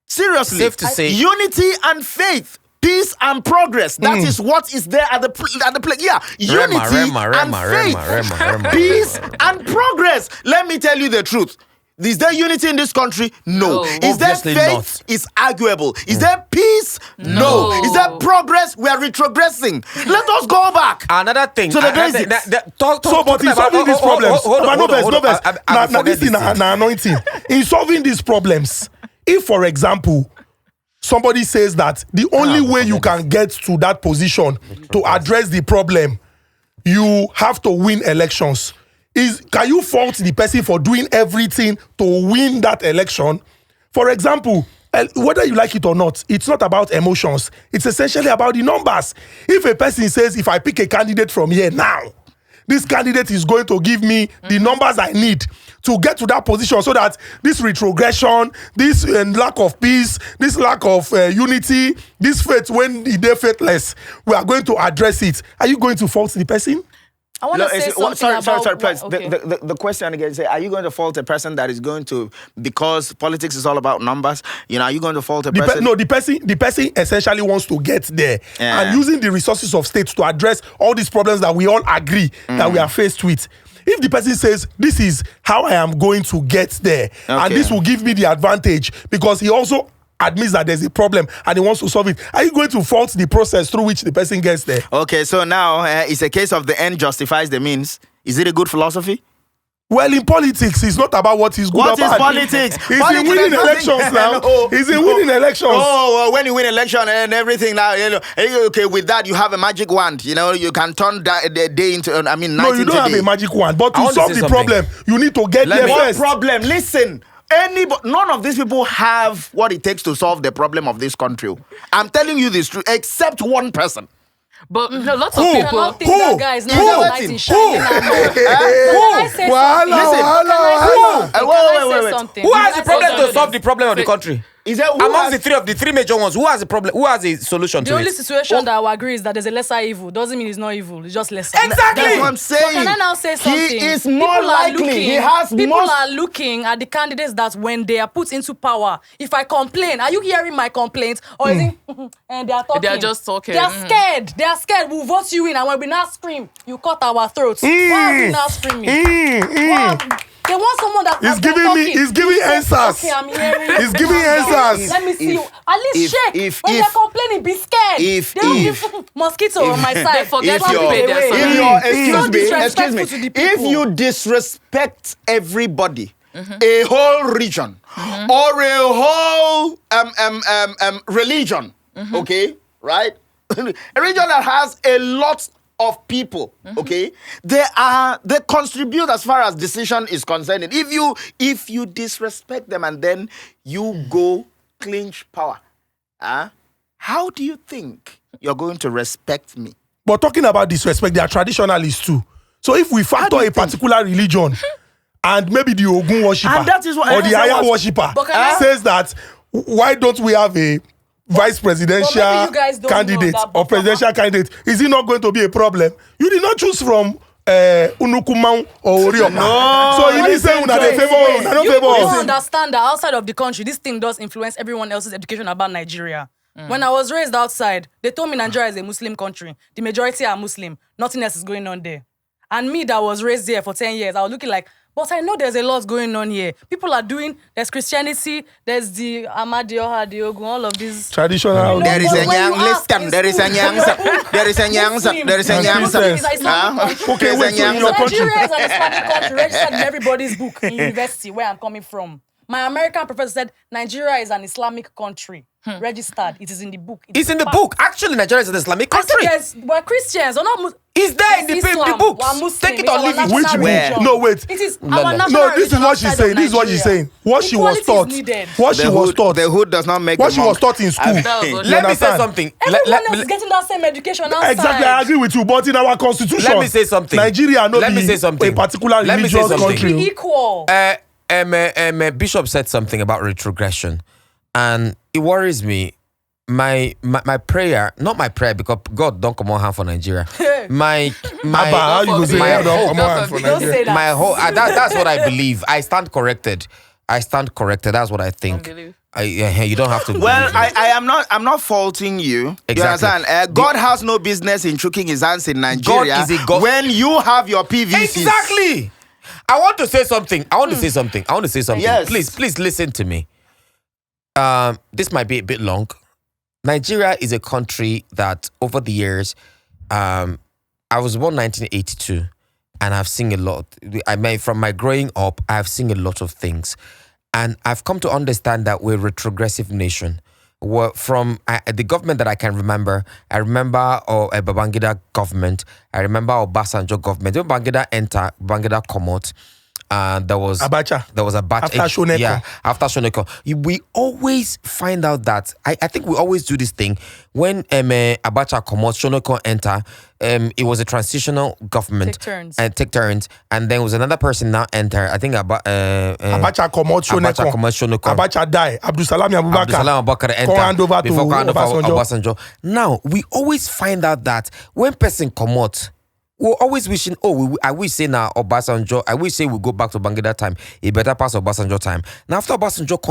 [SPEAKER 4] Seriously,
[SPEAKER 3] Safe to say.
[SPEAKER 4] Unity and faith, peace and progress. That is what is there at the place. Yeah, unity and faith, peace and progress. Let me tell you the truth. Is there unity in this country? No. Is there
[SPEAKER 3] Obviously
[SPEAKER 4] faith?
[SPEAKER 3] not.
[SPEAKER 4] It's arguable. Is there peace? No. Is there progress? We are retrogressing. Let us go back.
[SPEAKER 3] Another thing.
[SPEAKER 4] So the basics.
[SPEAKER 1] So, but in solving these problems, now this is an anointing. In solving these problems, if, for example, somebody says that the only way you can get to that position to address the problem, you have to win elections. Can you fault the person for doing everything to win that election? For example, whether you like it or not, it's not about emotions. It's essentially about the numbers. If a person says, if I pick a candidate from here now, this candidate is going to give me the numbers I need to get to that position, so that this retrogression, this lack of peace, this lack of unity, this faith, when they're faithless, we are going to address it. Are you going to fault the person?
[SPEAKER 2] I want to say something
[SPEAKER 4] sorry,
[SPEAKER 2] about...
[SPEAKER 4] please.
[SPEAKER 2] Okay.
[SPEAKER 4] The question again is, are you going to fault a person that is going to, because politics is all about numbers, are you going to fault a person?
[SPEAKER 1] No, the person essentially wants to get there, and using the resources of state to address all these problems that we all agree that we are faced with. If the person says, this is how I am going to get there, and this will give me the advantage, because he also admits that there's a problem and he wants to solve it, are you going to fault the process through which the person gets there?
[SPEAKER 4] Okay, so now it's a case of the end justifies the means. Is it a good philosophy?
[SPEAKER 1] Well, in politics, it's not about what is good
[SPEAKER 4] What
[SPEAKER 1] or
[SPEAKER 4] is
[SPEAKER 1] bad.
[SPEAKER 4] politics?
[SPEAKER 1] It's in winning elections now. It's in winning elections.
[SPEAKER 4] Oh, when you win election and everything now, okay, with that you have a magic wand. You can turn the day into, night into day.
[SPEAKER 1] No, you don't have a magic wand. But to solve the problem, you need to get there
[SPEAKER 4] What
[SPEAKER 1] first.
[SPEAKER 4] problem? Listen. None of these people have what it takes to solve the problem of this country. I'm telling you this truth, except one person.
[SPEAKER 5] But lots of
[SPEAKER 1] Who?
[SPEAKER 5] people.
[SPEAKER 2] I don't think that guy is not
[SPEAKER 4] Who?
[SPEAKER 2] the light in shining armor.
[SPEAKER 1] Who?
[SPEAKER 2] Can I say something?
[SPEAKER 4] Wait.
[SPEAKER 2] Something?
[SPEAKER 3] Who has the problem to solve the problem of the country?
[SPEAKER 4] Is that
[SPEAKER 3] Amongst the three major ones, who has a problem? Who has a solution
[SPEAKER 2] The
[SPEAKER 3] to
[SPEAKER 2] only
[SPEAKER 3] it?
[SPEAKER 2] situation that I will agree is that there's a lesser evil. Doesn't mean it's not evil. It's just lesser.
[SPEAKER 3] Exactly.
[SPEAKER 4] That's what I'm saying.
[SPEAKER 2] But can I now say something?
[SPEAKER 4] He is more likely. He has
[SPEAKER 2] people
[SPEAKER 4] more.
[SPEAKER 2] are looking at the candidates that when they are put into power, if I complain, are you hearing my complaints? Or is it, and they are talking?
[SPEAKER 5] They are just talking.
[SPEAKER 2] They are scared. They are scared. We'll vote you in, and when we now scream, you cut our throats. Why are we now screaming? Why? They want someone that
[SPEAKER 1] He's giving answers.
[SPEAKER 2] Okay, I'm hearing.
[SPEAKER 1] He's giving answers.
[SPEAKER 2] Let me see you. At least shake. When they're complaining, be scared.
[SPEAKER 4] If-
[SPEAKER 2] they don't give mosquito on my side.
[SPEAKER 5] They forget
[SPEAKER 4] If
[SPEAKER 5] to
[SPEAKER 4] you're-
[SPEAKER 5] pay their
[SPEAKER 2] If
[SPEAKER 5] salary.
[SPEAKER 2] you're-
[SPEAKER 4] Excuse me.
[SPEAKER 2] disrespectful to the
[SPEAKER 4] If
[SPEAKER 2] people.
[SPEAKER 4] you disrespect everybody, a whole region or a whole religion, okay, right? A region that has a lot of people, okay, they contribute as far as decision is concerned. If you disrespect them and then you go clinch power, how do you think you're going to respect me?
[SPEAKER 1] But talking about disrespect, they are traditionalists too. So if we factor a particular religion and maybe the Ogun worshipper
[SPEAKER 4] And that is what-
[SPEAKER 1] or the Aya worshipper
[SPEAKER 2] But can I-
[SPEAKER 1] says that, why don't we have a vice presidential
[SPEAKER 2] But maybe you guys don't
[SPEAKER 1] candidate
[SPEAKER 2] know that
[SPEAKER 1] or presidential candidate? Is it not going to be a problem? You did not choose from Unukumau or Orioka.
[SPEAKER 4] No.
[SPEAKER 1] So it means saying that they favor us. They don't
[SPEAKER 2] You
[SPEAKER 1] favor
[SPEAKER 2] don't
[SPEAKER 1] us.
[SPEAKER 2] understand that outside of the country, this thing does influence everyone else's education about Nigeria. When I was raised outside, they told me Nigeria is a Muslim country. The majority are Muslim. Nothing else is going on there. And me that was raised there for 10 years, I was looking like, but I know there's a lot going on here. People are doing, there's Christianity, there's the Amadioha, the Ogun, all of these.
[SPEAKER 1] Traditional.
[SPEAKER 2] No,
[SPEAKER 4] There is
[SPEAKER 2] but
[SPEAKER 4] a
[SPEAKER 2] when
[SPEAKER 4] young
[SPEAKER 2] you ask
[SPEAKER 4] listen.
[SPEAKER 2] in
[SPEAKER 4] There is a
[SPEAKER 2] school,
[SPEAKER 4] young. There is a young.
[SPEAKER 2] Muslim,
[SPEAKER 4] There is a
[SPEAKER 1] Muslim
[SPEAKER 4] young.
[SPEAKER 1] is an
[SPEAKER 2] Islamic country.
[SPEAKER 1] Okay, wait, so in your country.
[SPEAKER 2] Nigeria is an Islamic country registered in everybody's book in university where I'm coming from. My American professor said Nigeria is an Islamic country. Registered. It is in the book.
[SPEAKER 3] It's in the
[SPEAKER 2] fact.
[SPEAKER 3] book. Actually, Nigeria is an Islamic
[SPEAKER 2] I said
[SPEAKER 3] country.
[SPEAKER 2] there's, we're Christians. We're not
[SPEAKER 3] It's there in the
[SPEAKER 2] Islam.
[SPEAKER 3] books.
[SPEAKER 2] We're Muslim.
[SPEAKER 3] Take it
[SPEAKER 2] It's
[SPEAKER 3] or
[SPEAKER 2] our
[SPEAKER 3] leave it.
[SPEAKER 2] national
[SPEAKER 1] Which book?
[SPEAKER 2] religion.
[SPEAKER 1] No, wait.
[SPEAKER 2] It is
[SPEAKER 3] No,
[SPEAKER 2] our
[SPEAKER 3] no.
[SPEAKER 2] national
[SPEAKER 1] No, this is
[SPEAKER 2] religion
[SPEAKER 1] what she's
[SPEAKER 2] outside
[SPEAKER 1] saying.
[SPEAKER 2] of
[SPEAKER 1] This is what she's
[SPEAKER 2] Nigeria.
[SPEAKER 1] saying. What she was
[SPEAKER 2] Equality is
[SPEAKER 1] taught.
[SPEAKER 2] needed.
[SPEAKER 1] What she was taught.
[SPEAKER 4] The hood does not make
[SPEAKER 1] What
[SPEAKER 4] the
[SPEAKER 1] she was
[SPEAKER 4] monk.
[SPEAKER 1] taught in school.
[SPEAKER 5] That was what-
[SPEAKER 1] You
[SPEAKER 3] Let me say
[SPEAKER 1] understand?
[SPEAKER 3] something.
[SPEAKER 2] Everyone else is getting that same education outside.
[SPEAKER 1] Exactly, I agree with you. But in our constitution,
[SPEAKER 3] Let me say something.
[SPEAKER 1] Nigeria not
[SPEAKER 3] Let me
[SPEAKER 1] be
[SPEAKER 3] say something.
[SPEAKER 1] a particular
[SPEAKER 3] Let me say
[SPEAKER 1] religious
[SPEAKER 3] something.
[SPEAKER 1] country.
[SPEAKER 2] Be equal.
[SPEAKER 3] Bishop said something about retrogression, and it worries me. My prayer, not my prayer, because God don't come on hand for Nigeria. My
[SPEAKER 1] Abba, how you go say
[SPEAKER 3] my
[SPEAKER 1] God don't
[SPEAKER 3] hope-
[SPEAKER 1] come on for
[SPEAKER 2] Don't
[SPEAKER 1] Nigeria?
[SPEAKER 2] say that.
[SPEAKER 3] my whole that's what I believe. I stand corrected. That's what I think.
[SPEAKER 5] Don't believe.
[SPEAKER 3] You don't have to.
[SPEAKER 4] Well,
[SPEAKER 3] believe it.
[SPEAKER 4] I'm not faulting you.
[SPEAKER 3] Exactly.
[SPEAKER 4] You understand? God has no business in choking his hands in Nigeria
[SPEAKER 3] God is a God.
[SPEAKER 4] when you have your PVCs.
[SPEAKER 3] Exactly. I want to say something.
[SPEAKER 4] Yes.
[SPEAKER 3] Please listen to me. This might be a bit long. Nigeria is a country that over the years, I was born 1982, and I've seen a lot. From my growing up, I've seen a lot of things, and I've come to understand that we're a retrogressive nation. From the government that I can remember, I remember a Babangida government. I remember Obasanjo government. When Babangida entered, Babangida come out. There was
[SPEAKER 1] Abacha.
[SPEAKER 3] After
[SPEAKER 1] Shoneko.
[SPEAKER 3] Yeah, after Shoneko. We always find out that I think we always do this thing when Abacha come out, Shoneko enter. It was a transitional government. Take turns, and then was another person now enter. I think
[SPEAKER 1] Abacha come out,
[SPEAKER 3] Abacha come out,
[SPEAKER 1] Shoneko. Abacha die. Abdusalam
[SPEAKER 3] Abdulsalam
[SPEAKER 1] Abubakar.
[SPEAKER 3] Abubakar enter
[SPEAKER 1] Come hand over to
[SPEAKER 3] before hand over
[SPEAKER 1] Obasanjo.
[SPEAKER 3] Obasanjo. Now we always find out that when person come out, we're always wishing, I wish say now Obasanjo, I wish say we go back to Bangida time, a better pass Obasanjo time. Now after Obasanjo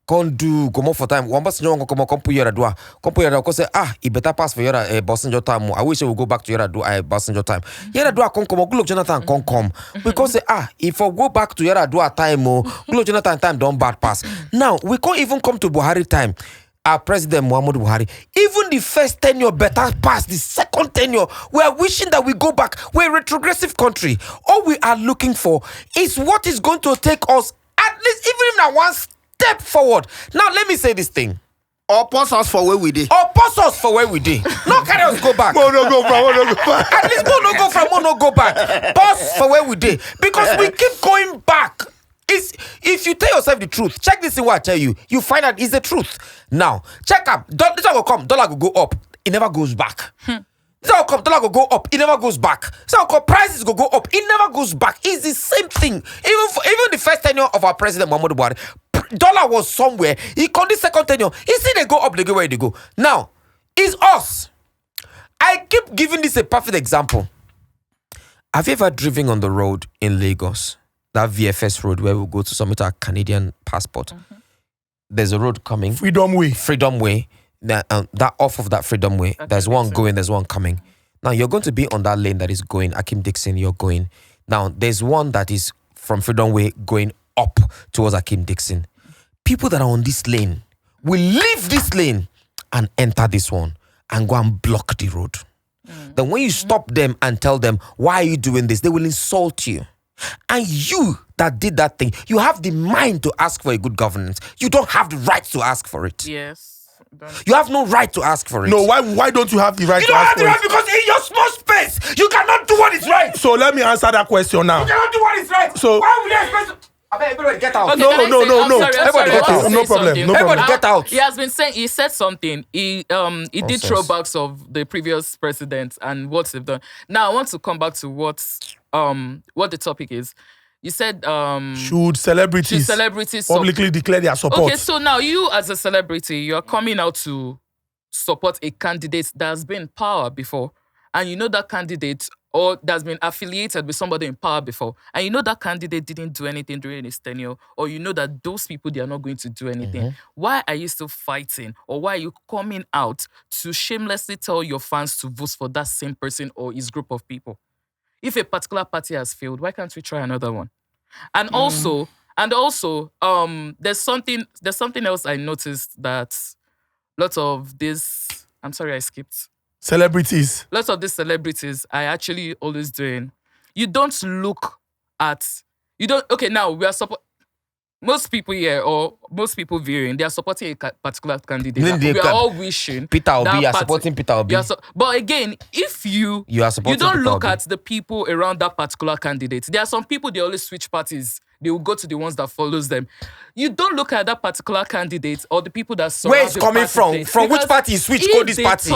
[SPEAKER 3] can do go more for time. One Obasanjo come put your adwa, say it better pass for your Obasanjo time. I wish we go back to your adwa Obasanjo time. Your adwa come Goodluck Jonathan come because say if I go back to your adwa time, Goodluck Jonathan time don't bad pass. Now we can't even come to Buhari time. Our President Muhammadu Buhari, even the first tenure better pass the second tenure. We are wishing that we go back. We're a retrogressive country. All we are looking for is what is going to take us at least even if not one step forward. Now let me say this thing.
[SPEAKER 4] Or pause us for where we did.
[SPEAKER 3] Or pause us for where we did. No carry us go back.
[SPEAKER 1] Mo no go back.
[SPEAKER 3] At least mo no go back. Pause for where we did. Because we keep going back. If you tell yourself the truth, check this thing what I tell you, you find out it's the truth. Now, check up. This will come, dollar will go up, it never goes back. This will come, dollar will go up, it never goes back. So will come, prices will go up, it never goes back. It's the same thing. Even the first tenure of our president Muhammadu Buhari, dollar was somewhere. He called the second tenure. He see they go up, they go where they go. Now, it's us. I keep giving this a perfect example. Have you ever driven on the road in Lagos? That VFS road where we go to submit our Canadian passport. There's a road coming.
[SPEAKER 1] Freedom Way.
[SPEAKER 3] Freedom Way. That off of that Freedom Way. There's one going, there's one coming. Now you're going to be on that lane that is going. Akim Dixon, you're going. Now there's one that is from Freedom Way going up towards Akim Dixon. People that are on this lane will leave this lane and enter this one and go and block the road. Then when you stop them and tell them, why are you doing this? They will insult you. And you that did that thing, you have the mind to ask for a good governance. You don't have the right to ask for it.
[SPEAKER 5] Yes.
[SPEAKER 3] You have no right to ask for it.
[SPEAKER 1] No, why don't you have the right
[SPEAKER 3] You
[SPEAKER 1] to
[SPEAKER 3] don't
[SPEAKER 1] ask
[SPEAKER 3] have the
[SPEAKER 1] for
[SPEAKER 3] right
[SPEAKER 1] it?
[SPEAKER 3] because in your small space, you cannot do what is right.
[SPEAKER 1] So let me answer that question now.
[SPEAKER 3] You cannot do what is right.
[SPEAKER 1] So-
[SPEAKER 3] why would you expect? I bet everybody get out.
[SPEAKER 5] Okay,
[SPEAKER 1] No,
[SPEAKER 5] can I
[SPEAKER 1] no,
[SPEAKER 5] say-
[SPEAKER 1] no,
[SPEAKER 5] I'm
[SPEAKER 1] no.
[SPEAKER 5] sorry, I'm
[SPEAKER 3] Everybody
[SPEAKER 5] sorry,
[SPEAKER 3] get
[SPEAKER 5] I want
[SPEAKER 3] out.
[SPEAKER 5] to
[SPEAKER 1] No
[SPEAKER 5] say
[SPEAKER 1] problem,
[SPEAKER 5] something.
[SPEAKER 1] no problem.
[SPEAKER 3] Everybody get out.
[SPEAKER 5] He has been saying, he said something. He did
[SPEAKER 3] Nonsense.
[SPEAKER 5] throwbacks of the previous president and what they've done. Now I want to come back to what the topic is. You said
[SPEAKER 1] Should celebrities publicly declare their support?
[SPEAKER 5] Okay, so now you as a celebrity, you're coming out to support a candidate that's been in power before, and you know that candidate or that's been affiliated with somebody in power before, and you know that candidate didn't do anything during his tenure, or you know that those people, they are not going to do anything. Why are you still fighting, or why are you coming out to shamelessly tell your fans to vote for that same person or his group of people? If a particular party has failed, why can't we try another one? And also, there's something else I noticed, that lots of this, I'm sorry I skipped.
[SPEAKER 1] Celebrities.
[SPEAKER 5] Lots of these celebrities are actually always doing. You don't look at, okay, now we are most people here, or most people viewing, they are supporting a particular candidate.
[SPEAKER 3] Then they
[SPEAKER 5] We are
[SPEAKER 3] can-
[SPEAKER 5] all wishing.
[SPEAKER 3] Peter Obi,
[SPEAKER 5] that
[SPEAKER 3] you are
[SPEAKER 5] parti-
[SPEAKER 3] supporting Peter Obi.
[SPEAKER 5] But again, if you
[SPEAKER 3] are supporting
[SPEAKER 5] don't
[SPEAKER 3] Peter
[SPEAKER 5] look
[SPEAKER 3] Obi.
[SPEAKER 5] at the people around that particular candidate. There are some people, they always switch parties. They will go to the ones that follows them. You don't look at that particular candidate or the people that surround
[SPEAKER 3] Where it's
[SPEAKER 5] the
[SPEAKER 3] coming
[SPEAKER 5] party
[SPEAKER 3] from?
[SPEAKER 5] today.
[SPEAKER 3] From which
[SPEAKER 5] Because
[SPEAKER 3] party you switch,
[SPEAKER 5] if
[SPEAKER 3] go this
[SPEAKER 5] the
[SPEAKER 3] party.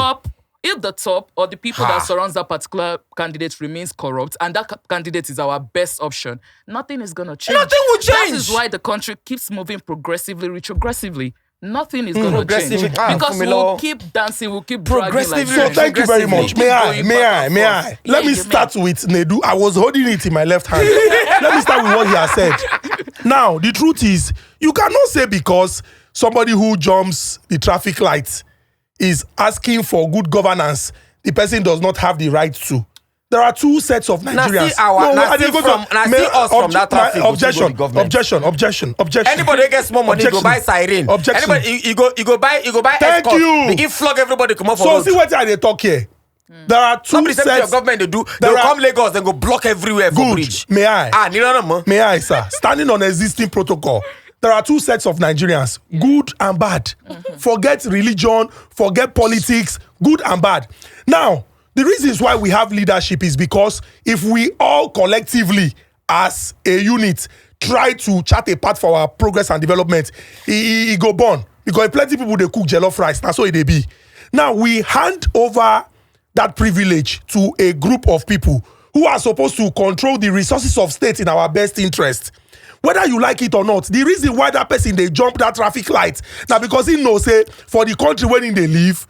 [SPEAKER 5] If the top or the people that surrounds that particular candidate remains corrupt, and that candidate is our best option, nothing is gonna change.
[SPEAKER 3] Nothing will
[SPEAKER 5] That
[SPEAKER 3] change.
[SPEAKER 5] is why the country keeps moving progressively, retrogressively. Nothing is gonna
[SPEAKER 3] Progressively.
[SPEAKER 5] change
[SPEAKER 3] Fumilo.
[SPEAKER 5] because we'll keep dancing, we'll keep dragging like
[SPEAKER 3] Progressively.
[SPEAKER 1] So
[SPEAKER 5] this.
[SPEAKER 1] thank you very much.
[SPEAKER 5] Keep going back and forth.
[SPEAKER 1] Let
[SPEAKER 5] Yeah,
[SPEAKER 1] me
[SPEAKER 5] you
[SPEAKER 1] start with Nedu. I was holding it in my left hand. Let me start with what he has said. Now, the truth is, you cannot say because somebody who jumps the traffic lights is asking for good governance, the person does not have the right to. There are two sets of Nigerians.
[SPEAKER 3] us from that traffic.
[SPEAKER 1] Objection.
[SPEAKER 3] Anybody gets more money,
[SPEAKER 1] Objection.
[SPEAKER 3] go buy siren.
[SPEAKER 1] Objection.
[SPEAKER 3] Anybody, you go buy
[SPEAKER 1] Thank
[SPEAKER 3] escort.
[SPEAKER 1] you.
[SPEAKER 3] Begin flog everybody, come up for
[SPEAKER 1] So
[SPEAKER 3] road.
[SPEAKER 1] see what they talk here. There are two
[SPEAKER 3] Somebody said to your
[SPEAKER 1] sets.
[SPEAKER 3] government they do. They
[SPEAKER 1] There
[SPEAKER 3] will
[SPEAKER 1] are-
[SPEAKER 3] come Lagos, then go block everywhere for
[SPEAKER 1] Good.
[SPEAKER 3] bridge.
[SPEAKER 1] May I?
[SPEAKER 3] Nino.
[SPEAKER 1] May I, sir? Standing on existing protocol, there are two sets of Nigerians, good and bad. Forget religion, forget politics, good and bad. Now, the reasons why we have leadership is because if we all collectively, as a unit, try to chart a path for our progress and development, it go burn. Because plenty people, they cook jollof rice, that's how it be. Now, we hand over that privilege to a group of people who are supposed to control the resources of state in our best interest. Whether you like it or not, the reason why that person they jump that traffic light now because he knows say for the country when they live,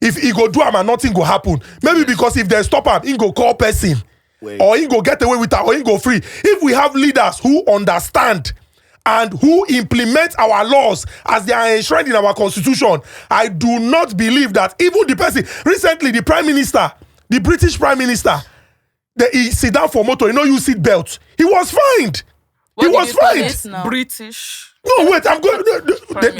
[SPEAKER 1] if he go do am and nothing go happen. Maybe because if they stop him, he go call person, or he go get away with it, or he go free. If we have leaders who understand and who implement our laws as they are enshrined in our constitution, I do not believe that even the person recently, the prime minister, the British prime minister, he sit down for motor, use seat belt. He was fined.
[SPEAKER 5] What
[SPEAKER 1] He
[SPEAKER 5] did
[SPEAKER 1] was
[SPEAKER 5] you call
[SPEAKER 1] fined.
[SPEAKER 5] it?
[SPEAKER 2] now?
[SPEAKER 5] British.
[SPEAKER 1] No, wait, I'm going.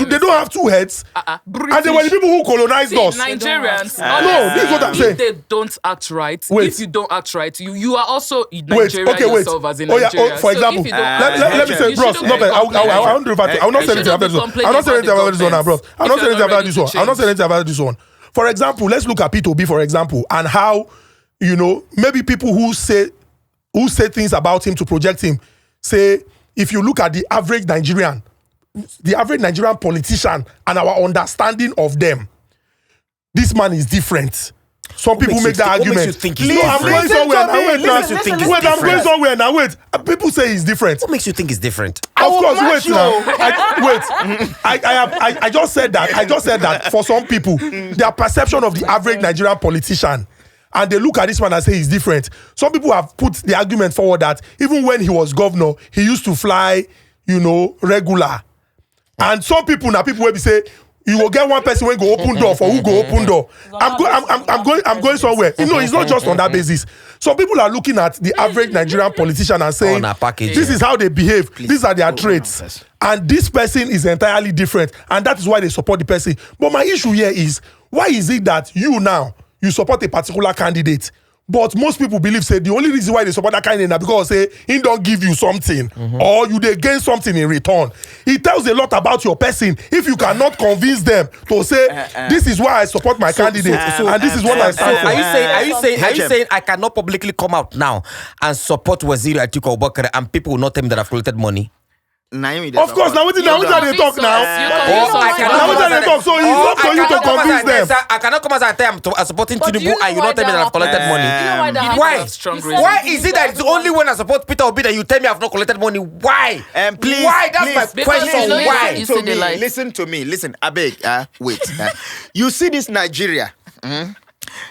[SPEAKER 1] They don't have two heads,
[SPEAKER 5] British.
[SPEAKER 1] and they were the people who colonized
[SPEAKER 5] See,
[SPEAKER 1] us.
[SPEAKER 5] Nigerians.
[SPEAKER 1] No, this is what I'm saying.
[SPEAKER 5] If they don't act right,
[SPEAKER 1] Wait.
[SPEAKER 5] if you don't act right, you are also
[SPEAKER 1] Wait,
[SPEAKER 5] Nigerian
[SPEAKER 1] okay, wait.
[SPEAKER 5] yourself as a
[SPEAKER 1] Oh yeah,
[SPEAKER 5] Nigerian.
[SPEAKER 1] for
[SPEAKER 5] So
[SPEAKER 1] example,
[SPEAKER 5] if you don't
[SPEAKER 1] let me say,
[SPEAKER 5] you
[SPEAKER 1] bros,
[SPEAKER 5] shouldn't
[SPEAKER 1] no,
[SPEAKER 5] be
[SPEAKER 1] but I
[SPEAKER 5] complaining.
[SPEAKER 1] won't revert to. I will not say anything about this one. I will not say anything about this one, bros. I will not say anything about this one. I will not say anything about this one. For example, let's look at P2B, for example, and how maybe people who say things about him to project him say if you look at the average Nigerian politician and our understanding of them, this man is different. some people
[SPEAKER 3] makes
[SPEAKER 1] make
[SPEAKER 3] you
[SPEAKER 1] that
[SPEAKER 3] think- what makes
[SPEAKER 1] argument.
[SPEAKER 3] you think it's
[SPEAKER 1] No, I'm
[SPEAKER 3] different?
[SPEAKER 1] going somewhere now. Wait,
[SPEAKER 3] What makes you think it's
[SPEAKER 1] wait, I'm going
[SPEAKER 3] different?
[SPEAKER 1] somewhere now. Wait, people say it's different.
[SPEAKER 3] What makes you think it's different?
[SPEAKER 1] Of
[SPEAKER 4] will
[SPEAKER 1] course,
[SPEAKER 4] match
[SPEAKER 1] wait now. I just said that for some people, their perception of the average Nigerian politician, and they look at this one and say he's different. Some people have put the argument forward that even when he was governor, he used to fly, regular. And some people will be say, you will get one person when go open door for who go open door. I'm going somewhere. It's not just on that basis. So people are looking at the average Nigerian politician and saying,
[SPEAKER 3] On a package.
[SPEAKER 1] this is how they behave. These are their traits. And this person is entirely different. And that is why they support the person. But my issue here is, why is it that you support a particular candidate, but most people believe say the only reason why they support that candidate is because say he don't give you something or you they gain something in return. It tells a lot about your person if you cannot convince them to say this is why I support my candidate and this is what I stand for.
[SPEAKER 3] Are you saying I cannot publicly come out now and support Waziri Atiku Abubakar and people will not tell me that I've collected money?
[SPEAKER 4] Naomi,
[SPEAKER 1] Of course, now they talk now. So it's up to you to convince them.
[SPEAKER 3] I cannot come as I tell I'm supporting
[SPEAKER 2] But do
[SPEAKER 3] Tinubu
[SPEAKER 2] you know
[SPEAKER 3] and you
[SPEAKER 2] why
[SPEAKER 3] not tell me
[SPEAKER 2] that
[SPEAKER 3] that I've collected
[SPEAKER 2] happens?
[SPEAKER 3] money.
[SPEAKER 2] You know why that happens?
[SPEAKER 3] Why?
[SPEAKER 5] Strong
[SPEAKER 2] You said
[SPEAKER 5] reason.
[SPEAKER 3] Why
[SPEAKER 2] you
[SPEAKER 3] is it that it's
[SPEAKER 2] everyone-
[SPEAKER 3] only when I support Peter Obi that you tell me I've not collected money? Why?
[SPEAKER 4] Please,
[SPEAKER 3] Why? That's my
[SPEAKER 4] please,
[SPEAKER 3] question.
[SPEAKER 5] you know,
[SPEAKER 3] Why?
[SPEAKER 5] you see the light.
[SPEAKER 4] Listen to me. Listen, I beg. Wait. You see this Nigeria.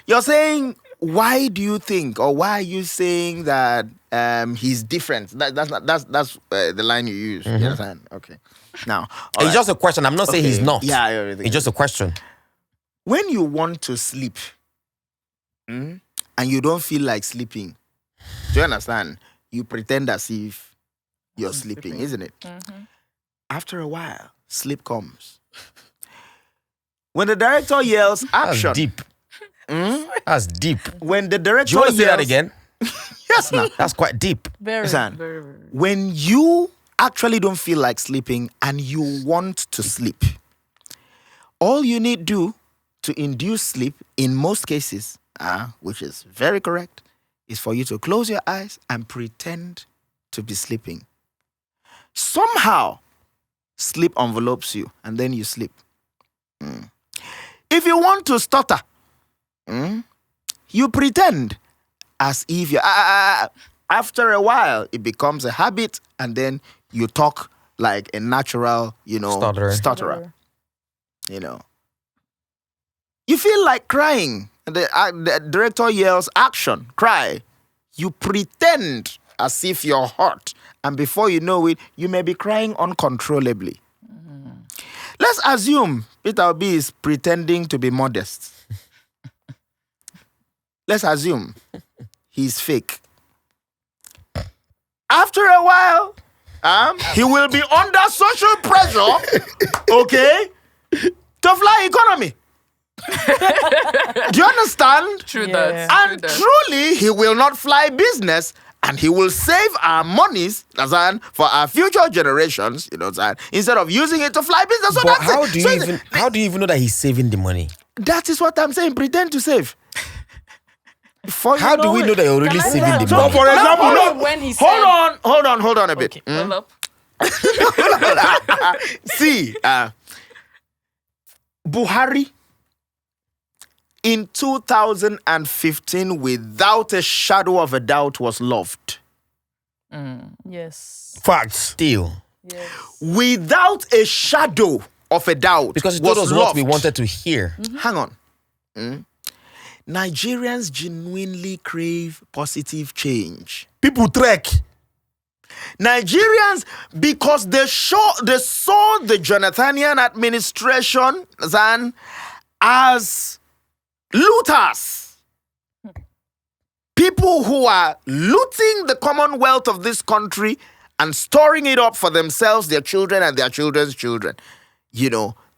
[SPEAKER 4] You're saying, why do you think, or why are you saying that he's different? That's the line you use. You understand? Okay. Now, all
[SPEAKER 3] It's
[SPEAKER 4] right.
[SPEAKER 3] just a question. I'm not saying he's
[SPEAKER 4] Okay.
[SPEAKER 3] not.
[SPEAKER 4] Yeah, everything.
[SPEAKER 3] It's just a question.
[SPEAKER 4] When you want to sleep, and you don't feel like sleeping, do you understand? You pretend as if you're sleeping, isn't it? After a while, sleep comes. When the director yells
[SPEAKER 3] That's
[SPEAKER 4] action,
[SPEAKER 3] deep. That's deep.
[SPEAKER 4] when the director
[SPEAKER 3] Do you want to say that
[SPEAKER 4] yells-
[SPEAKER 3] again?
[SPEAKER 4] Yes, now.
[SPEAKER 3] That's quite deep.
[SPEAKER 2] Very.
[SPEAKER 4] Listen,
[SPEAKER 5] Very, very.
[SPEAKER 4] when you actually don't feel like sleeping and you want to sleep, all you need do to induce sleep in most cases, which is very correct, is for you to close your eyes and pretend to be sleeping. Somehow, sleep envelopes you and then you sleep. If you want to stutter, you pretend as if you after a while it becomes a habit and then you talk like a natural stutterer. You feel like crying, the director yells action, cry, you pretend as if you're hurt, and before you know it you may be crying uncontrollably. Let's assume Peter Obi is pretending to be modest. Let's assume he's fake. After a while, he will be under social pressure, okay, to fly economy. Do you understand?
[SPEAKER 5] True
[SPEAKER 2] Yeah.
[SPEAKER 5] that.
[SPEAKER 4] And truly, he will not fly business, and he will save our monies, for our future generations, instead of using it to fly business. So
[SPEAKER 3] But
[SPEAKER 4] that's it.
[SPEAKER 3] how do you even know that he's saving the money?
[SPEAKER 4] That is what I'm saying. Pretend to save.
[SPEAKER 3] How do we know that you're already
[SPEAKER 2] Can I
[SPEAKER 3] saving the
[SPEAKER 2] say-
[SPEAKER 3] money?
[SPEAKER 1] For example,
[SPEAKER 2] Hold on, when he said,
[SPEAKER 4] Hold on a bit.
[SPEAKER 2] Okay.
[SPEAKER 5] Hold up.
[SPEAKER 4] See, Buhari in 2015, without a shadow of a doubt, was loved.
[SPEAKER 2] yes,
[SPEAKER 1] Facts.
[SPEAKER 3] Still.
[SPEAKER 2] yes.
[SPEAKER 4] Without a shadow of a doubt,
[SPEAKER 3] Because he
[SPEAKER 4] was
[SPEAKER 3] told us
[SPEAKER 4] loved.
[SPEAKER 3] what we wanted to hear.
[SPEAKER 4] Hang on. Nigerians genuinely crave positive change.
[SPEAKER 1] People trek.
[SPEAKER 4] Nigerians, because they saw the Jonathanian administration as looters. People who are looting the commonwealth of this country and storing it up for themselves, their children, and their children's children.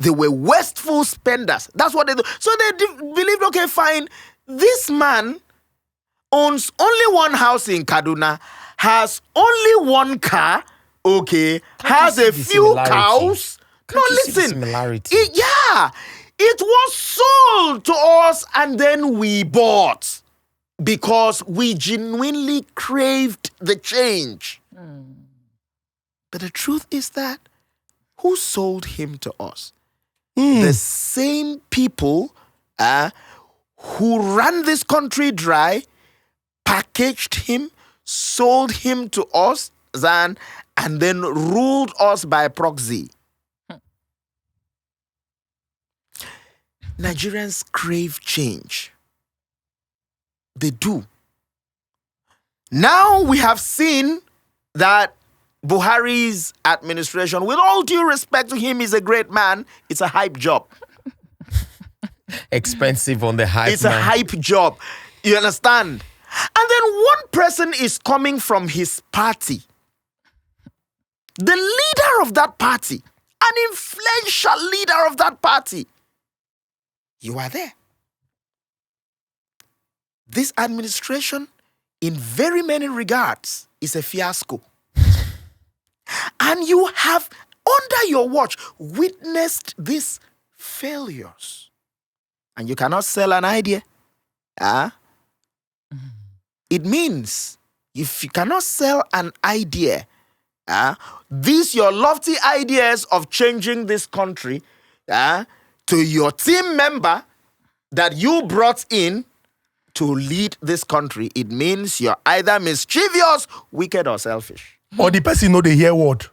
[SPEAKER 4] They were wasteful spenders. That's what they do. So they believed, okay, fine, this man owns only one house in Kaduna, has only one car, okay, has
[SPEAKER 3] you
[SPEAKER 4] a
[SPEAKER 3] see the
[SPEAKER 4] few
[SPEAKER 3] similarity?
[SPEAKER 4] cows. No,
[SPEAKER 3] you see the
[SPEAKER 4] listen.
[SPEAKER 3] similarity?
[SPEAKER 4] It was sold to us and then we bought because we genuinely craved the change. But the truth is that who sold him to us? The same people who ran this country dry, packaged him, sold him to us, and then ruled us by proxy. Nigerians crave change. They do. Now we have seen that Buhari's administration, with all due respect to him, is a great man. It's a hype job.
[SPEAKER 3] Expensive on the hype.
[SPEAKER 4] It's a hype job. You understand? And then one person is coming from his party. The leader of that party, an influential leader of that party. You are there. This administration, in very many regards, is a fiasco. And you have, under your watch, witnessed these failures. And you cannot sell an idea. It means if you cannot sell an idea, these your lofty ideas of changing this country to your team member that you brought in to lead this country, it means you're either mischievous, wicked, or selfish.
[SPEAKER 1] Or the person know the hear word.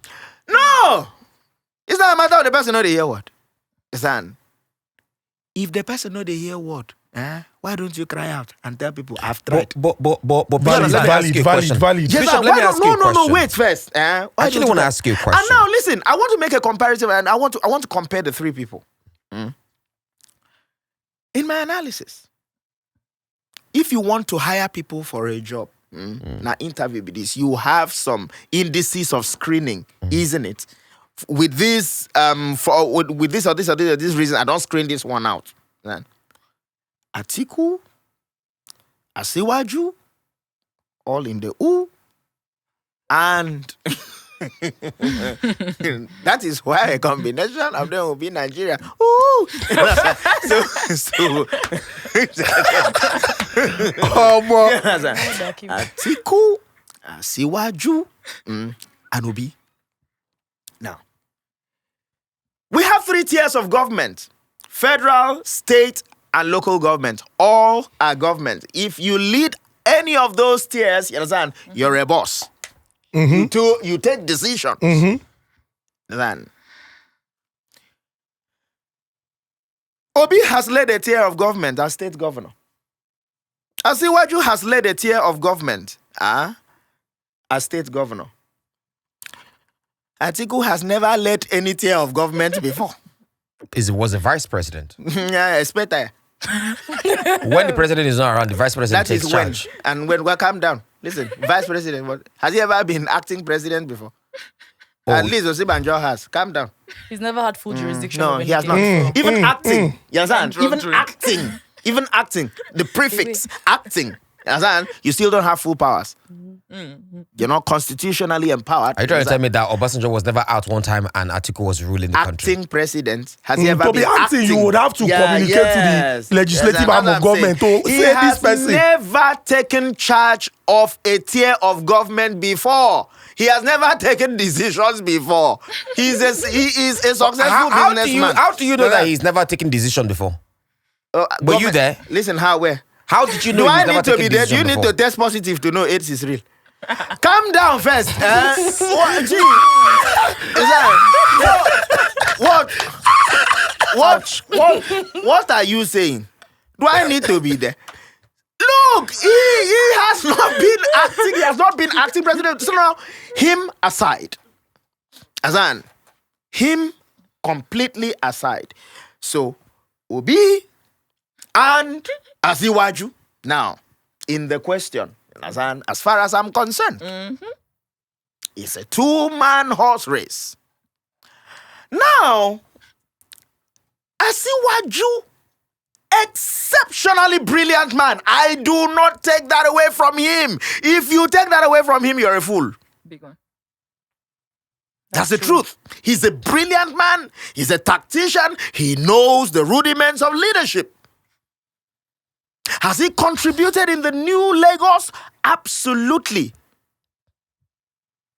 [SPEAKER 4] No! It's not a matter of the person know the hear word. Listen, if the person know the hear word, why don't you cry out and tell people, I've tried?
[SPEAKER 3] But
[SPEAKER 1] Valid,
[SPEAKER 3] let me ask you a question.
[SPEAKER 1] valid.
[SPEAKER 4] Yes,
[SPEAKER 3] Bishop,
[SPEAKER 4] sir,
[SPEAKER 3] let me ask you a question.
[SPEAKER 4] No, wait first.
[SPEAKER 3] I actually want to ask you a question.
[SPEAKER 4] And now, listen, I want to make a comparative, and I want to compare the three people. In my analysis, if you want to hire people for a job, now interview with this, you have some indices of screening, isn't it? With this, with this or this or this reason, I don't screen this one out. Then, Atiku, Asiwaju, all in the U, and that is why a combination of them will be Nigeria. Ooh. Atiku, Asiwaju, and Obi. Now, we have 3 tiers of government: federal, state, and local government. All are government. If you lead any of those tiers, you understand, you're a boss. You take decisions. Then Obi has led a tier of government as state governor. Asiwaju has led a tier of government as state governor. Atiku has never led any tier of government before.
[SPEAKER 3] Was a vice president.
[SPEAKER 4] Yeah, expect that.
[SPEAKER 3] When the president is not around, the vice president
[SPEAKER 4] That
[SPEAKER 3] takes
[SPEAKER 4] is
[SPEAKER 3] charge.
[SPEAKER 4] when. And when calm down. Listen, vice president, has he ever been acting president before? At least Osibanjo has. Calm down.
[SPEAKER 2] He's never had full jurisdiction.
[SPEAKER 4] No,
[SPEAKER 2] of
[SPEAKER 4] he has not.
[SPEAKER 2] anything.
[SPEAKER 4] Even acting. You understand? Even
[SPEAKER 5] Drink.
[SPEAKER 4] acting. The prefix, acting. You understand? You still don't have full powers. You're not constitutionally empowered.
[SPEAKER 3] Are you trying to tell me that Obasanjo was never out one time and Atiku was ruling the country?
[SPEAKER 4] Acting president. Has he ever
[SPEAKER 1] To
[SPEAKER 4] been
[SPEAKER 1] be acting, you would have to communicate to the legislative arm of government to
[SPEAKER 4] He
[SPEAKER 1] say
[SPEAKER 4] has
[SPEAKER 1] this person.
[SPEAKER 4] never taken charge of a tier of government before. He has never taken decisions before. He is a successful businessman.
[SPEAKER 3] How do you know that he's never taken decision before? Were you there?
[SPEAKER 4] Listen, where?
[SPEAKER 3] How did you know
[SPEAKER 4] Do
[SPEAKER 3] he's
[SPEAKER 4] I
[SPEAKER 3] never
[SPEAKER 4] need to
[SPEAKER 3] taken
[SPEAKER 4] be there? Do you
[SPEAKER 3] decision
[SPEAKER 4] need
[SPEAKER 3] before?
[SPEAKER 4] to test positive to know AIDS is real? Calm down first. What? Gee. Is that, what are you saying? Do I need to be there? Look, he has not been acting. He has not been acting president. So now, him aside. Azan, him completely aside. So, Obi and Asiwaju. Now, in the question, Azan, as far as I'm concerned, it's a 2-man horse race. Now, Asiwaju, exceptionally brilliant man. I do not take that away from him. If you take that away from him, you're a fool.
[SPEAKER 5] Big one.
[SPEAKER 4] That's the truth. He's a brilliant man. He's a tactician. He knows the rudiments of leadership. Has he contributed in the new Lagos? Absolutely.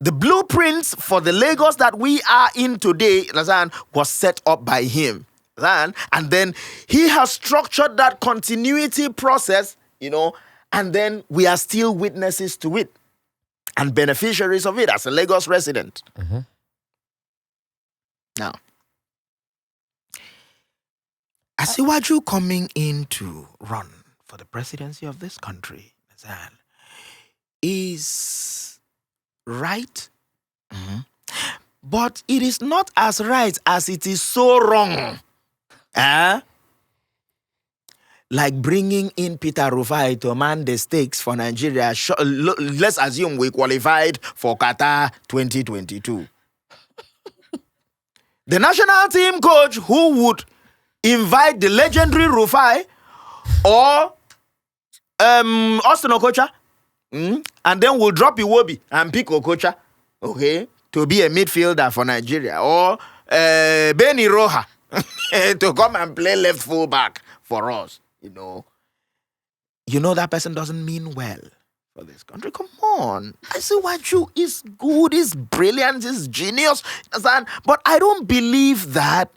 [SPEAKER 4] The blueprints for the Lagos that we are in today, Lazan, was set up by him. And then he has structured that continuity process, and then we are still witnesses to it and beneficiaries of it as a Lagos resident.
[SPEAKER 3] Mm-hmm.
[SPEAKER 4] Now, Asiwaju coming in to run for the presidency of this country is right, but it is not as right as it is so wrong. Like bringing in Peter Rufai to man the stakes for Nigeria. Let's assume we qualified for Qatar 2022. The national team coach who would invite the legendary Rufai or Austin Okocha, and then we'll drop Iwobi and pick Okocha, to be a midfielder for Nigeria, or Benny Roja to come and play left fullback for us. That person doesn't mean well for this country. Come on. Asiwaju is good, is brilliant, is genius. But I don't believe that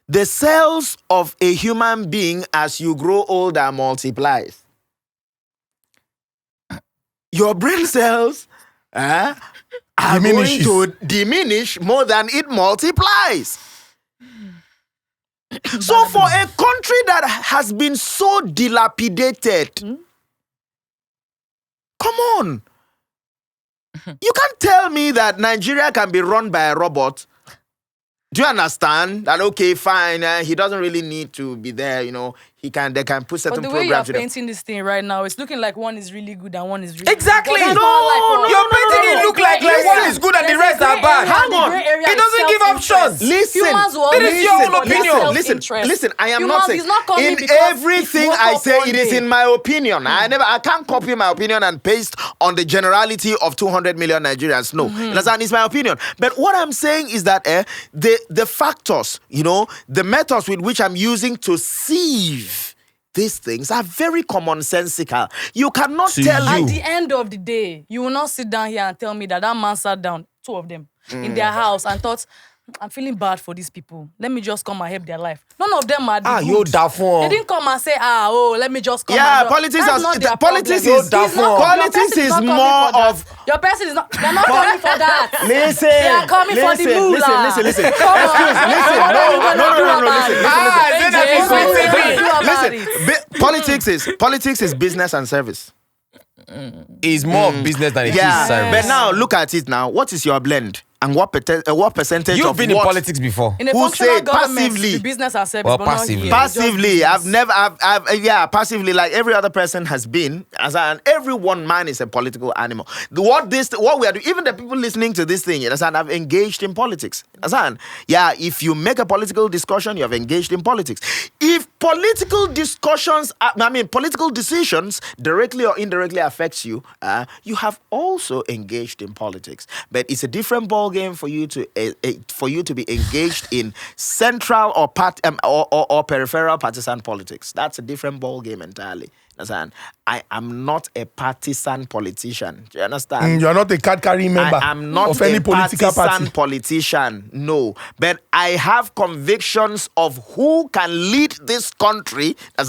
[SPEAKER 4] the cells of a human being as you grow older multiplies. Your brain cells are going to diminish more than it multiplies. So for a country that has been so dilapidated, come on. You can't tell me that Nigeria can be run by a robot. Do you understand that? Okay, fine. He doesn't really need to be there. They can put certain
[SPEAKER 2] But the way
[SPEAKER 4] programs.
[SPEAKER 2] you're painting this thing right now, it's looking like one is really good and one is really
[SPEAKER 3] Exactly.
[SPEAKER 2] bad.
[SPEAKER 3] You're making it look like one is good and the rest are bad.
[SPEAKER 4] Hang on.
[SPEAKER 3] It doesn't give options.
[SPEAKER 4] Listen,
[SPEAKER 3] It is your own opinion.
[SPEAKER 4] Listen. I am not saying in everything I say it is in my opinion. I can't copy my opinion and paste on the generality of 200 million Nigerians. No, it's my opinion. But what I'm saying is that the factors, the methods with which I'm using to sieve these things are very commonsensical. You cannot tell
[SPEAKER 2] At the end of the day, you will not sit down here and tell me that man sat down, two of them, in their house and thought, I'm feeling bad for these people. Let me just come and help their life. None of them are good.
[SPEAKER 3] You dafon.
[SPEAKER 2] They didn't come and say, let me just come.
[SPEAKER 4] Yeah,
[SPEAKER 2] and
[SPEAKER 4] politics
[SPEAKER 2] That's
[SPEAKER 4] is
[SPEAKER 2] not their
[SPEAKER 4] politics
[SPEAKER 2] problem.
[SPEAKER 4] is
[SPEAKER 2] Politics is
[SPEAKER 4] more
[SPEAKER 2] not
[SPEAKER 4] of
[SPEAKER 2] your person is not. They're not coming for that.
[SPEAKER 4] Listen.
[SPEAKER 2] They are coming for the moolah.
[SPEAKER 4] Listen.
[SPEAKER 2] Come
[SPEAKER 4] No. Politics is business and service.
[SPEAKER 3] It's more business than it is service.
[SPEAKER 4] But now look at it now. What is your blend? And what percentage
[SPEAKER 3] You've
[SPEAKER 4] of
[SPEAKER 3] been
[SPEAKER 4] what?
[SPEAKER 3] in politics before.
[SPEAKER 2] In a
[SPEAKER 4] Who
[SPEAKER 2] functional
[SPEAKER 4] said
[SPEAKER 2] government,
[SPEAKER 4] passively?
[SPEAKER 2] the business and service,
[SPEAKER 3] Well,
[SPEAKER 2] but not
[SPEAKER 3] passively.
[SPEAKER 2] here.
[SPEAKER 4] Passively, passively, like every other person has been, and every one man is a political animal. What we are doing, even the people listening to this thing, have engaged in politics. If you make a political discussion, you have engaged in politics. If political discussions, political decisions directly or indirectly affects you, you have also engaged in politics. But it's a different ball game for you to be engaged in central or peripheral partisan politics. That's a different ball game entirely. Understand? I am not a partisan politician. Do you understand?
[SPEAKER 1] You're not a card-carrying member
[SPEAKER 4] I am not
[SPEAKER 1] of any
[SPEAKER 4] a
[SPEAKER 1] political
[SPEAKER 4] partisan
[SPEAKER 1] party.
[SPEAKER 4] politician, no. But I have convictions of who can lead this country to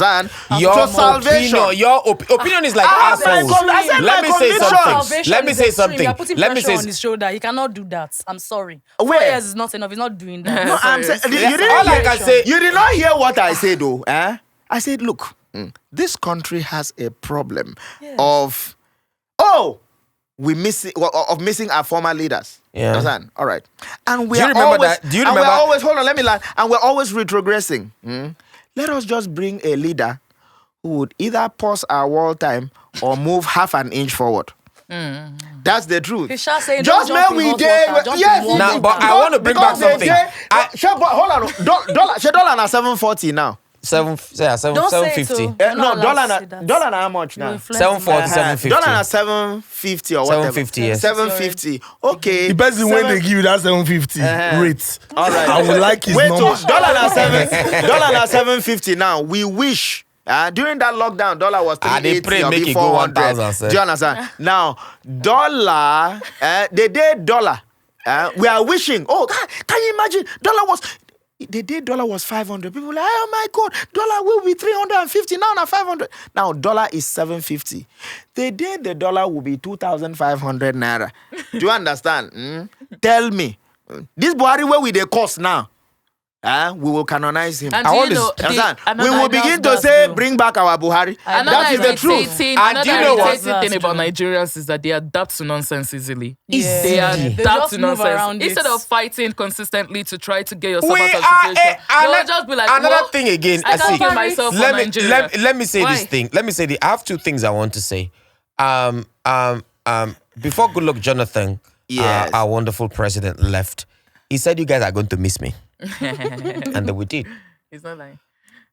[SPEAKER 4] salvation.
[SPEAKER 3] Your opinion is like assholes. Let me say something.
[SPEAKER 2] You're putting pressure on his shoulder. He cannot do that. I'm sorry.
[SPEAKER 4] Where?
[SPEAKER 2] 4 years is not enough. He's not doing that.
[SPEAKER 4] No, I'm saying
[SPEAKER 3] All I can say.
[SPEAKER 4] you did not hear what I said, though. I said, look, this country has a problem of missing our former leaders.
[SPEAKER 3] Yeah.
[SPEAKER 4] Understand? All right. And we
[SPEAKER 3] Do you
[SPEAKER 4] are
[SPEAKER 3] remember
[SPEAKER 4] always,
[SPEAKER 3] that? Do you
[SPEAKER 4] and
[SPEAKER 3] remember?
[SPEAKER 4] we're always, hold on, let me land. And we're always retrogressing. Let us just bring a leader who would either pause our wall time or move half an inch forward. That's the truth.
[SPEAKER 2] Just
[SPEAKER 4] Just when we did, yes.
[SPEAKER 3] Now, but I want to bring back something.
[SPEAKER 4] Hold on, dollar na 740 now.
[SPEAKER 3] 750.
[SPEAKER 4] No, dollar na how much now?
[SPEAKER 3] 740, 750.
[SPEAKER 4] Dollar na 750 or whatever.
[SPEAKER 3] 750, yes.
[SPEAKER 4] 750. Okay.
[SPEAKER 1] Depends on when they give you that 750 rate.
[SPEAKER 4] All right.
[SPEAKER 1] I would like his
[SPEAKER 4] Wait,
[SPEAKER 1] number.
[SPEAKER 4] so dollar na 750 now. We wish. During that lockdown, dollar was 380
[SPEAKER 3] they pray
[SPEAKER 4] or
[SPEAKER 3] make it
[SPEAKER 4] before
[SPEAKER 3] go
[SPEAKER 4] 100.
[SPEAKER 3] 1,000, sir.
[SPEAKER 4] Do you understand? Now, dollar, the day dollar, we are wishing. Oh, can you imagine? Dollar was The day dollar was 500, people were like, oh my God, dollar will be 350, now 500. Now dollar is 750. The day the dollar will be 2,500 naira. Do you understand? Tell me. This Buhari where we the cost now. We will canonize him.
[SPEAKER 5] And
[SPEAKER 3] I
[SPEAKER 5] do
[SPEAKER 3] want
[SPEAKER 5] you
[SPEAKER 3] to
[SPEAKER 5] know,
[SPEAKER 4] Understand?
[SPEAKER 5] the-
[SPEAKER 4] We will
[SPEAKER 5] another-
[SPEAKER 4] begin to
[SPEAKER 2] that's
[SPEAKER 4] say,
[SPEAKER 2] true.
[SPEAKER 4] bring back our Buhari. That is the truth.
[SPEAKER 5] Another
[SPEAKER 3] do you know what?
[SPEAKER 5] irritating thing
[SPEAKER 2] That's
[SPEAKER 5] about
[SPEAKER 2] true.
[SPEAKER 5] Nigerians is that they adapt to nonsense easily.
[SPEAKER 2] Yeah.
[SPEAKER 5] They
[SPEAKER 2] They
[SPEAKER 5] adapt
[SPEAKER 2] just
[SPEAKER 5] to
[SPEAKER 2] move
[SPEAKER 5] nonsense.
[SPEAKER 2] around it.
[SPEAKER 5] Instead of fighting consistently to try to get yourself
[SPEAKER 3] We
[SPEAKER 5] out of
[SPEAKER 3] are
[SPEAKER 5] situation, they'll just be like,
[SPEAKER 3] another
[SPEAKER 5] well,
[SPEAKER 3] thing again.
[SPEAKER 5] I can't
[SPEAKER 3] see,
[SPEAKER 5] kill myself for
[SPEAKER 3] let me
[SPEAKER 5] Nigeria.
[SPEAKER 3] let me say this
[SPEAKER 5] Why?
[SPEAKER 3] thing. Let me say I have two things I want to say. Before Good Luck Jonathan,
[SPEAKER 4] Yes.
[SPEAKER 3] our wonderful president left, he said you guys are going to miss me, and then we did.
[SPEAKER 5] It's not like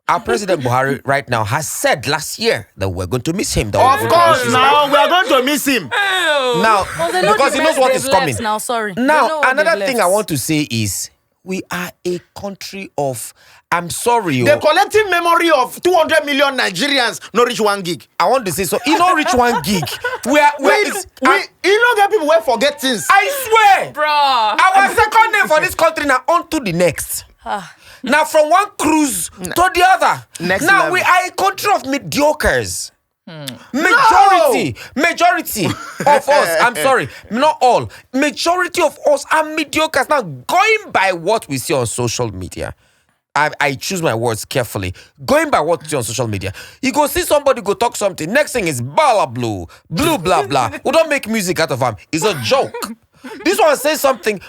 [SPEAKER 3] Our president Buhari right now has said last year that we're going to miss him. That
[SPEAKER 4] Of
[SPEAKER 3] we're going to
[SPEAKER 4] course,
[SPEAKER 3] miss him.
[SPEAKER 4] now we are going to miss him.
[SPEAKER 3] Now,
[SPEAKER 2] Oh, they know
[SPEAKER 3] because
[SPEAKER 2] the
[SPEAKER 3] he knows
[SPEAKER 2] mess
[SPEAKER 3] what
[SPEAKER 2] they've
[SPEAKER 3] is coming.
[SPEAKER 2] left Now, sorry. They know
[SPEAKER 3] Now,
[SPEAKER 2] what
[SPEAKER 3] another
[SPEAKER 2] they've
[SPEAKER 3] thing
[SPEAKER 2] left.
[SPEAKER 3] I want to say is we are a country of. I'm sorry,
[SPEAKER 4] The
[SPEAKER 3] oh,
[SPEAKER 4] collective memory of 200 million Nigerians no reach 1 gig.
[SPEAKER 3] I want to say so. You know, reach 1 gig. Where is?
[SPEAKER 4] You know get people will forget things.
[SPEAKER 3] I swear.
[SPEAKER 5] bruh.
[SPEAKER 3] Our second name for this country now on to the next. Now from one cruise to the other.
[SPEAKER 4] Next
[SPEAKER 3] now
[SPEAKER 4] level.
[SPEAKER 3] we are a country of mediocres. Majority of us, I'm sorry, not all. Majority of us are mediocres. Now going by what we see on social media, I choose my words carefully. Going by what you see on social media, you go see somebody go talk something. Next thing is blah blah blah blah. We don't make music out of him. It's a joke. This one says something.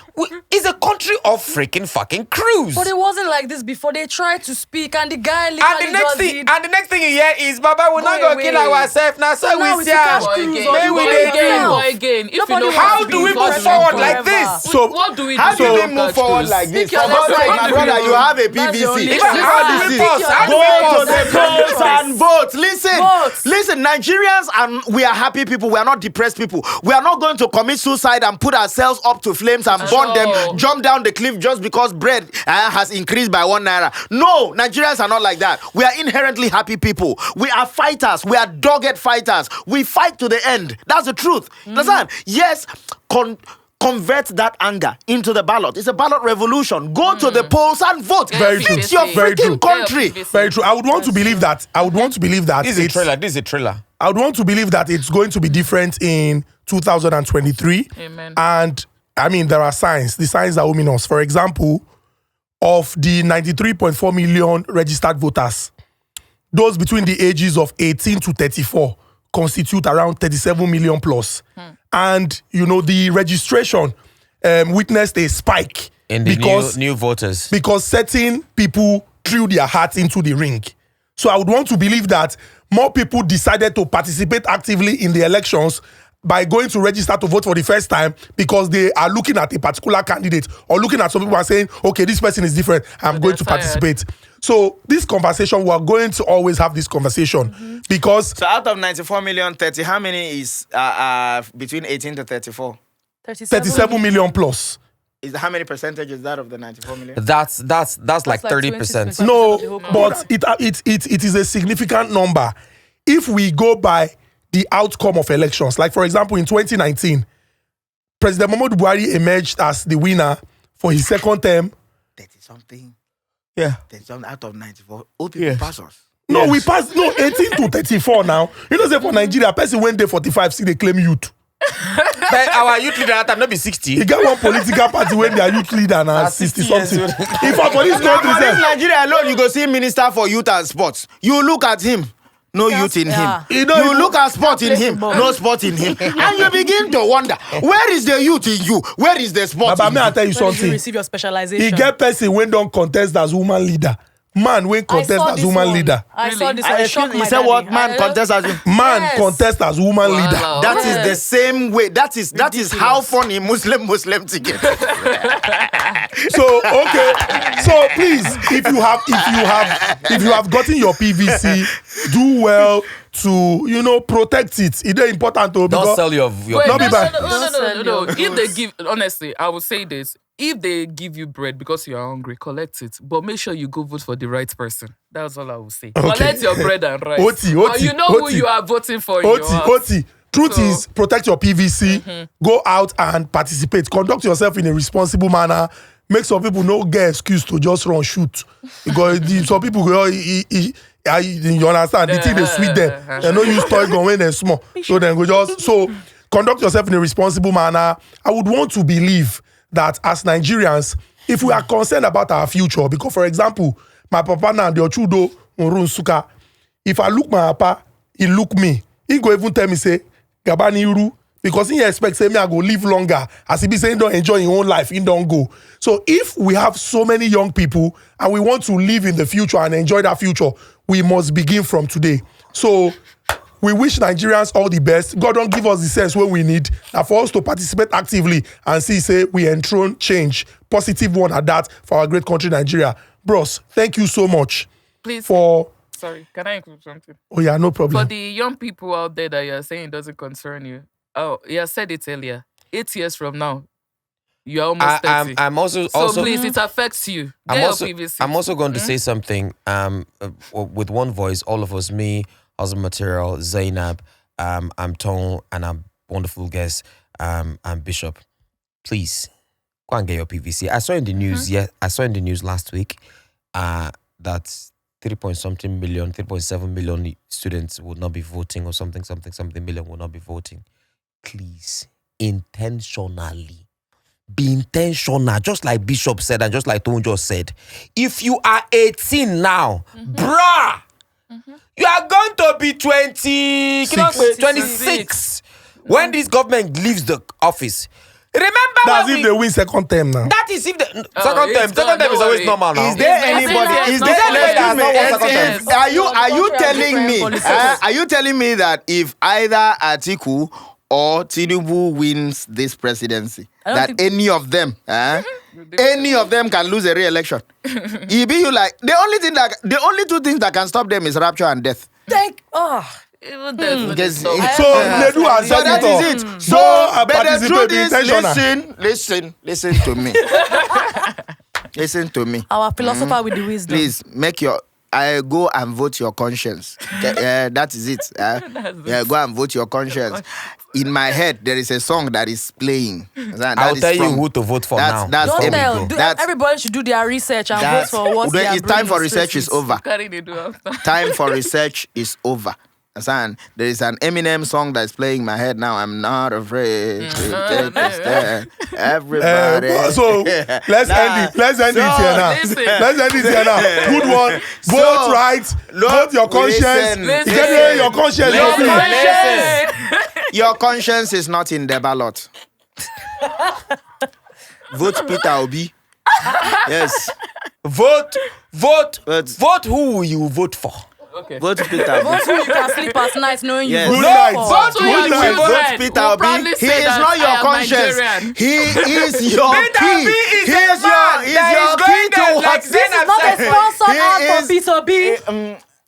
[SPEAKER 3] It's a country of freaking fucking crews.
[SPEAKER 2] But it wasn't like this before. They tried to speak, and the guy
[SPEAKER 3] And
[SPEAKER 2] literally
[SPEAKER 3] the next
[SPEAKER 2] just
[SPEAKER 3] thing,
[SPEAKER 2] did.
[SPEAKER 3] and the next thing you hear is, Baba, we're not
[SPEAKER 2] Go
[SPEAKER 3] gonna kill
[SPEAKER 2] away.
[SPEAKER 3] ourselves now. So
[SPEAKER 2] Now
[SPEAKER 3] we
[SPEAKER 2] it's
[SPEAKER 3] see.
[SPEAKER 2] a cash
[SPEAKER 5] Boy
[SPEAKER 2] cruise
[SPEAKER 5] again,
[SPEAKER 2] on
[SPEAKER 3] Maybe
[SPEAKER 2] the
[SPEAKER 3] we
[SPEAKER 5] boy
[SPEAKER 3] dey
[SPEAKER 2] way
[SPEAKER 5] again,
[SPEAKER 2] down.
[SPEAKER 5] boy again. If
[SPEAKER 2] Nobody
[SPEAKER 5] you know
[SPEAKER 3] How
[SPEAKER 5] to
[SPEAKER 3] do
[SPEAKER 5] be
[SPEAKER 3] we move
[SPEAKER 5] president
[SPEAKER 3] forward like
[SPEAKER 2] forever.
[SPEAKER 3] this?
[SPEAKER 1] So
[SPEAKER 5] What do we
[SPEAKER 4] How
[SPEAKER 5] do?
[SPEAKER 4] do we
[SPEAKER 5] to
[SPEAKER 4] move
[SPEAKER 5] catch
[SPEAKER 4] forward
[SPEAKER 5] cruise?
[SPEAKER 4] like this?
[SPEAKER 2] Stick your
[SPEAKER 4] For God
[SPEAKER 2] legs
[SPEAKER 4] sake,
[SPEAKER 2] out
[SPEAKER 4] my
[SPEAKER 2] the
[SPEAKER 4] brother,
[SPEAKER 2] window.
[SPEAKER 4] you have a
[SPEAKER 2] That's the only
[SPEAKER 4] PVC.
[SPEAKER 2] choice.
[SPEAKER 3] How do we pause? How do we
[SPEAKER 4] Go
[SPEAKER 3] pause?
[SPEAKER 4] to the polls and vote. Listen,
[SPEAKER 2] Vote.
[SPEAKER 4] listen, Nigerians, and we are happy people. We are not depressed people. We are not going to commit suicide and put ourselves up to flames and burn them, jump down the cliff just because bread has increased by 1 naira. No, Nigerians are not like that. We are inherently happy people. We are fighters. We are dogged fighters. We fight to the end. That's the truth. Understand? Yes, convert that anger into the ballot. It's a ballot revolution. Go to the polls and vote.
[SPEAKER 1] Very true.
[SPEAKER 4] Fix your
[SPEAKER 1] Very true.
[SPEAKER 4] freaking country.
[SPEAKER 1] very true. I would want to believe that.
[SPEAKER 3] This is a
[SPEAKER 1] it's-
[SPEAKER 3] trailer. This is a trailer.
[SPEAKER 1] I would want to believe that it's going to be different in 2023.
[SPEAKER 5] Amen.
[SPEAKER 1] And I mean, there are signs. The signs are ominous. For example, of the 93.4 million registered voters, those between the ages of 18 to 34 constitute around 37 million plus. And, you know, the registration witnessed a spike
[SPEAKER 3] In the
[SPEAKER 1] because
[SPEAKER 3] new voters.
[SPEAKER 1] because certain people threw their hearts into the ring. So I would want to believe that more people decided to participate actively in the elections by going to register to vote for the first time because they are looking at a particular candidate or looking at some people and saying, okay, this person is different, I'm going to
[SPEAKER 5] they're tired.
[SPEAKER 1] participate. So this conversation, we are going to always have this conversation because
[SPEAKER 4] So out of 94 million, 30, how many is between 18 to 34?
[SPEAKER 1] 37 million plus.
[SPEAKER 4] How many percentage is that of the 94 million?
[SPEAKER 3] That's like
[SPEAKER 2] like
[SPEAKER 3] 30%.
[SPEAKER 2] 20%.
[SPEAKER 1] No,
[SPEAKER 2] The whole
[SPEAKER 1] but it is a significant number. If we go by the outcome of elections, like for example, in 2019, President Muhammadu Buhari emerged as the winner for his second term.
[SPEAKER 4] 30 something.
[SPEAKER 3] Yeah.
[SPEAKER 4] 30 something out of 94. Old people
[SPEAKER 3] Yes.
[SPEAKER 4] pass us.
[SPEAKER 1] No, we passed 18 to 34 now. You know, say for Nigeria, person when they 45, see they claim youth.
[SPEAKER 3] But our youth leader at that time not be 60.
[SPEAKER 1] You get one political party when their youth leader now 60 something.
[SPEAKER 3] years old.
[SPEAKER 1] In fact, for this country,
[SPEAKER 4] For this
[SPEAKER 1] sef,
[SPEAKER 4] Nigeria alone, you go see Minister for Youth and Sports. You look at him. No youth in
[SPEAKER 2] yeah.
[SPEAKER 4] him.
[SPEAKER 1] You know,
[SPEAKER 4] You look at sport in
[SPEAKER 2] play
[SPEAKER 4] him.
[SPEAKER 2] football.
[SPEAKER 4] No sport in him. And you begin to wonder, where is the youth in you? Where is the sport
[SPEAKER 1] Baba,
[SPEAKER 4] in
[SPEAKER 1] may I
[SPEAKER 4] you?
[SPEAKER 1] tell you
[SPEAKER 2] When did you
[SPEAKER 1] something?
[SPEAKER 2] receive your specialization?
[SPEAKER 1] He get person when don't contest as woman leader. Man when
[SPEAKER 2] I
[SPEAKER 1] contest
[SPEAKER 2] saw
[SPEAKER 1] as
[SPEAKER 2] this
[SPEAKER 1] woman
[SPEAKER 2] one.
[SPEAKER 1] leader.
[SPEAKER 2] I saw
[SPEAKER 5] Really?
[SPEAKER 2] this one. It shocked
[SPEAKER 4] He
[SPEAKER 2] my
[SPEAKER 4] said
[SPEAKER 2] daddy.
[SPEAKER 4] what? Man
[SPEAKER 2] I-
[SPEAKER 4] contest as
[SPEAKER 1] Man
[SPEAKER 2] Yes.
[SPEAKER 1] contest as woman
[SPEAKER 5] Wow.
[SPEAKER 1] leader.
[SPEAKER 4] That is the
[SPEAKER 2] Yes.
[SPEAKER 4] same way. That is how funny Muslim ticket.
[SPEAKER 1] So okay, so please, if you have gotten your PVC, do well to protect it. It's important to
[SPEAKER 3] Don't sell your
[SPEAKER 5] Wait,
[SPEAKER 1] Not be bad.
[SPEAKER 5] no. If they give, honestly, I would say this. If they give you bread because you are hungry, collect it. But make sure you go vote for the right person. That's all I will say. Collect your bread and rice.
[SPEAKER 1] Oti,
[SPEAKER 5] Or you know who
[SPEAKER 1] Oti.
[SPEAKER 5] you are voting for in your heart.
[SPEAKER 1] Oti. Truth
[SPEAKER 5] So-
[SPEAKER 1] is, protect your PVC. Go out and participate. Conduct yourself in a responsible manner. make some people no get excuse to just run shoot. Because some people go, you understand, the thing they sweet them. They no use toy gun when they're small. So then go just, so conduct yourself in a responsible manner. I would want to believe that as Nigerians, if we are concerned about our future, because for example, my papa now, the Ochudo, Nsuka, if I look my papa, he look me, he go even tell me, say, Gabani Uru, because he expects say me I go live longer. As he be saying don't enjoy your own life, he don't go. So if we have so many young people and we want to live in the future and enjoy that future, we must begin from today. So we wish Nigerians all the best. God don't give us the sense where we need and for us to participate actively and see, say, we enthrone change. Positive one at that for our great country, Nigeria. Bros, thank you so much.
[SPEAKER 5] Please. Sorry, can I include something?
[SPEAKER 1] Oh yeah, no problem.
[SPEAKER 5] For the young people out there that you're saying it doesn't concern you. Oh, yeah, I said it earlier. 8 years from now, you're almost 30.
[SPEAKER 3] I'm also
[SPEAKER 5] please, it affects you.
[SPEAKER 3] I'm also going to say something with one voice, all of us, me, Husband Material, Zainab, I'm Tom, and I'm wonderful guest, I'm Bishop. Please, go and get your PVC. I saw in the news, I saw in the news last week that 3.7 million students would not be voting or something million will not be voting. Please, intentionally. Be intentional, just like Bishop said and just like Tonjo said. If you are 18 now, bruh, you are going to be 26 when this government leaves the office. Remember
[SPEAKER 1] that's if they win second term now.
[SPEAKER 3] That is if the second term is always normal now.
[SPEAKER 4] Is there anybody? Are you telling me? Are you telling me that if either Atiku or Tinubu wins this presidency, that any of them can lose a re-election? It be you like the only two things that can stop them is rapture and death.
[SPEAKER 5] Even death.
[SPEAKER 1] So Nedu has said
[SPEAKER 4] that is it.
[SPEAKER 1] So
[SPEAKER 4] but the truth is, listen to me. Listen to me.
[SPEAKER 2] Our philosopher with the wisdom.
[SPEAKER 4] Please go and vote your conscience. That is it. Go and vote your conscience. In my head, there is a song that is playing.
[SPEAKER 3] I'll tell you who to vote for now.
[SPEAKER 2] Don't tell. Everybody should do their research and vote for what they are.
[SPEAKER 4] Time for research is over. Time for research is over. There is an Eminem song that's playing in my head now. I'm not afraid to take a stand. Everybody.
[SPEAKER 1] So let's end it. Let's end it here now. Let's end it here now. Good one. Vote right. Vote your conscience. Get your conscience.
[SPEAKER 4] Your conscience is not in the ballot. Vote Peter Obi. Yes.
[SPEAKER 3] Vote who you vote for.
[SPEAKER 5] Okay.
[SPEAKER 4] Vote Peter Obi.
[SPEAKER 2] Vote who you can sleep at night knowing you
[SPEAKER 1] Good
[SPEAKER 2] vote
[SPEAKER 1] night.
[SPEAKER 2] for.
[SPEAKER 5] Vote who you choose.
[SPEAKER 4] Vote Peter Obi. He is not your conscience. He is your key. He is your key to what?
[SPEAKER 2] This is not a sponsored ad for Peter B.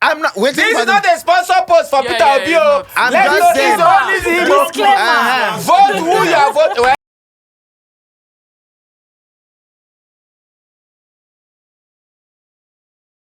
[SPEAKER 4] I'm not waiting.
[SPEAKER 3] This is not a sponsor post for Peter Obi.
[SPEAKER 4] I'm just saying.
[SPEAKER 2] Disclaimer.
[SPEAKER 3] Vote who you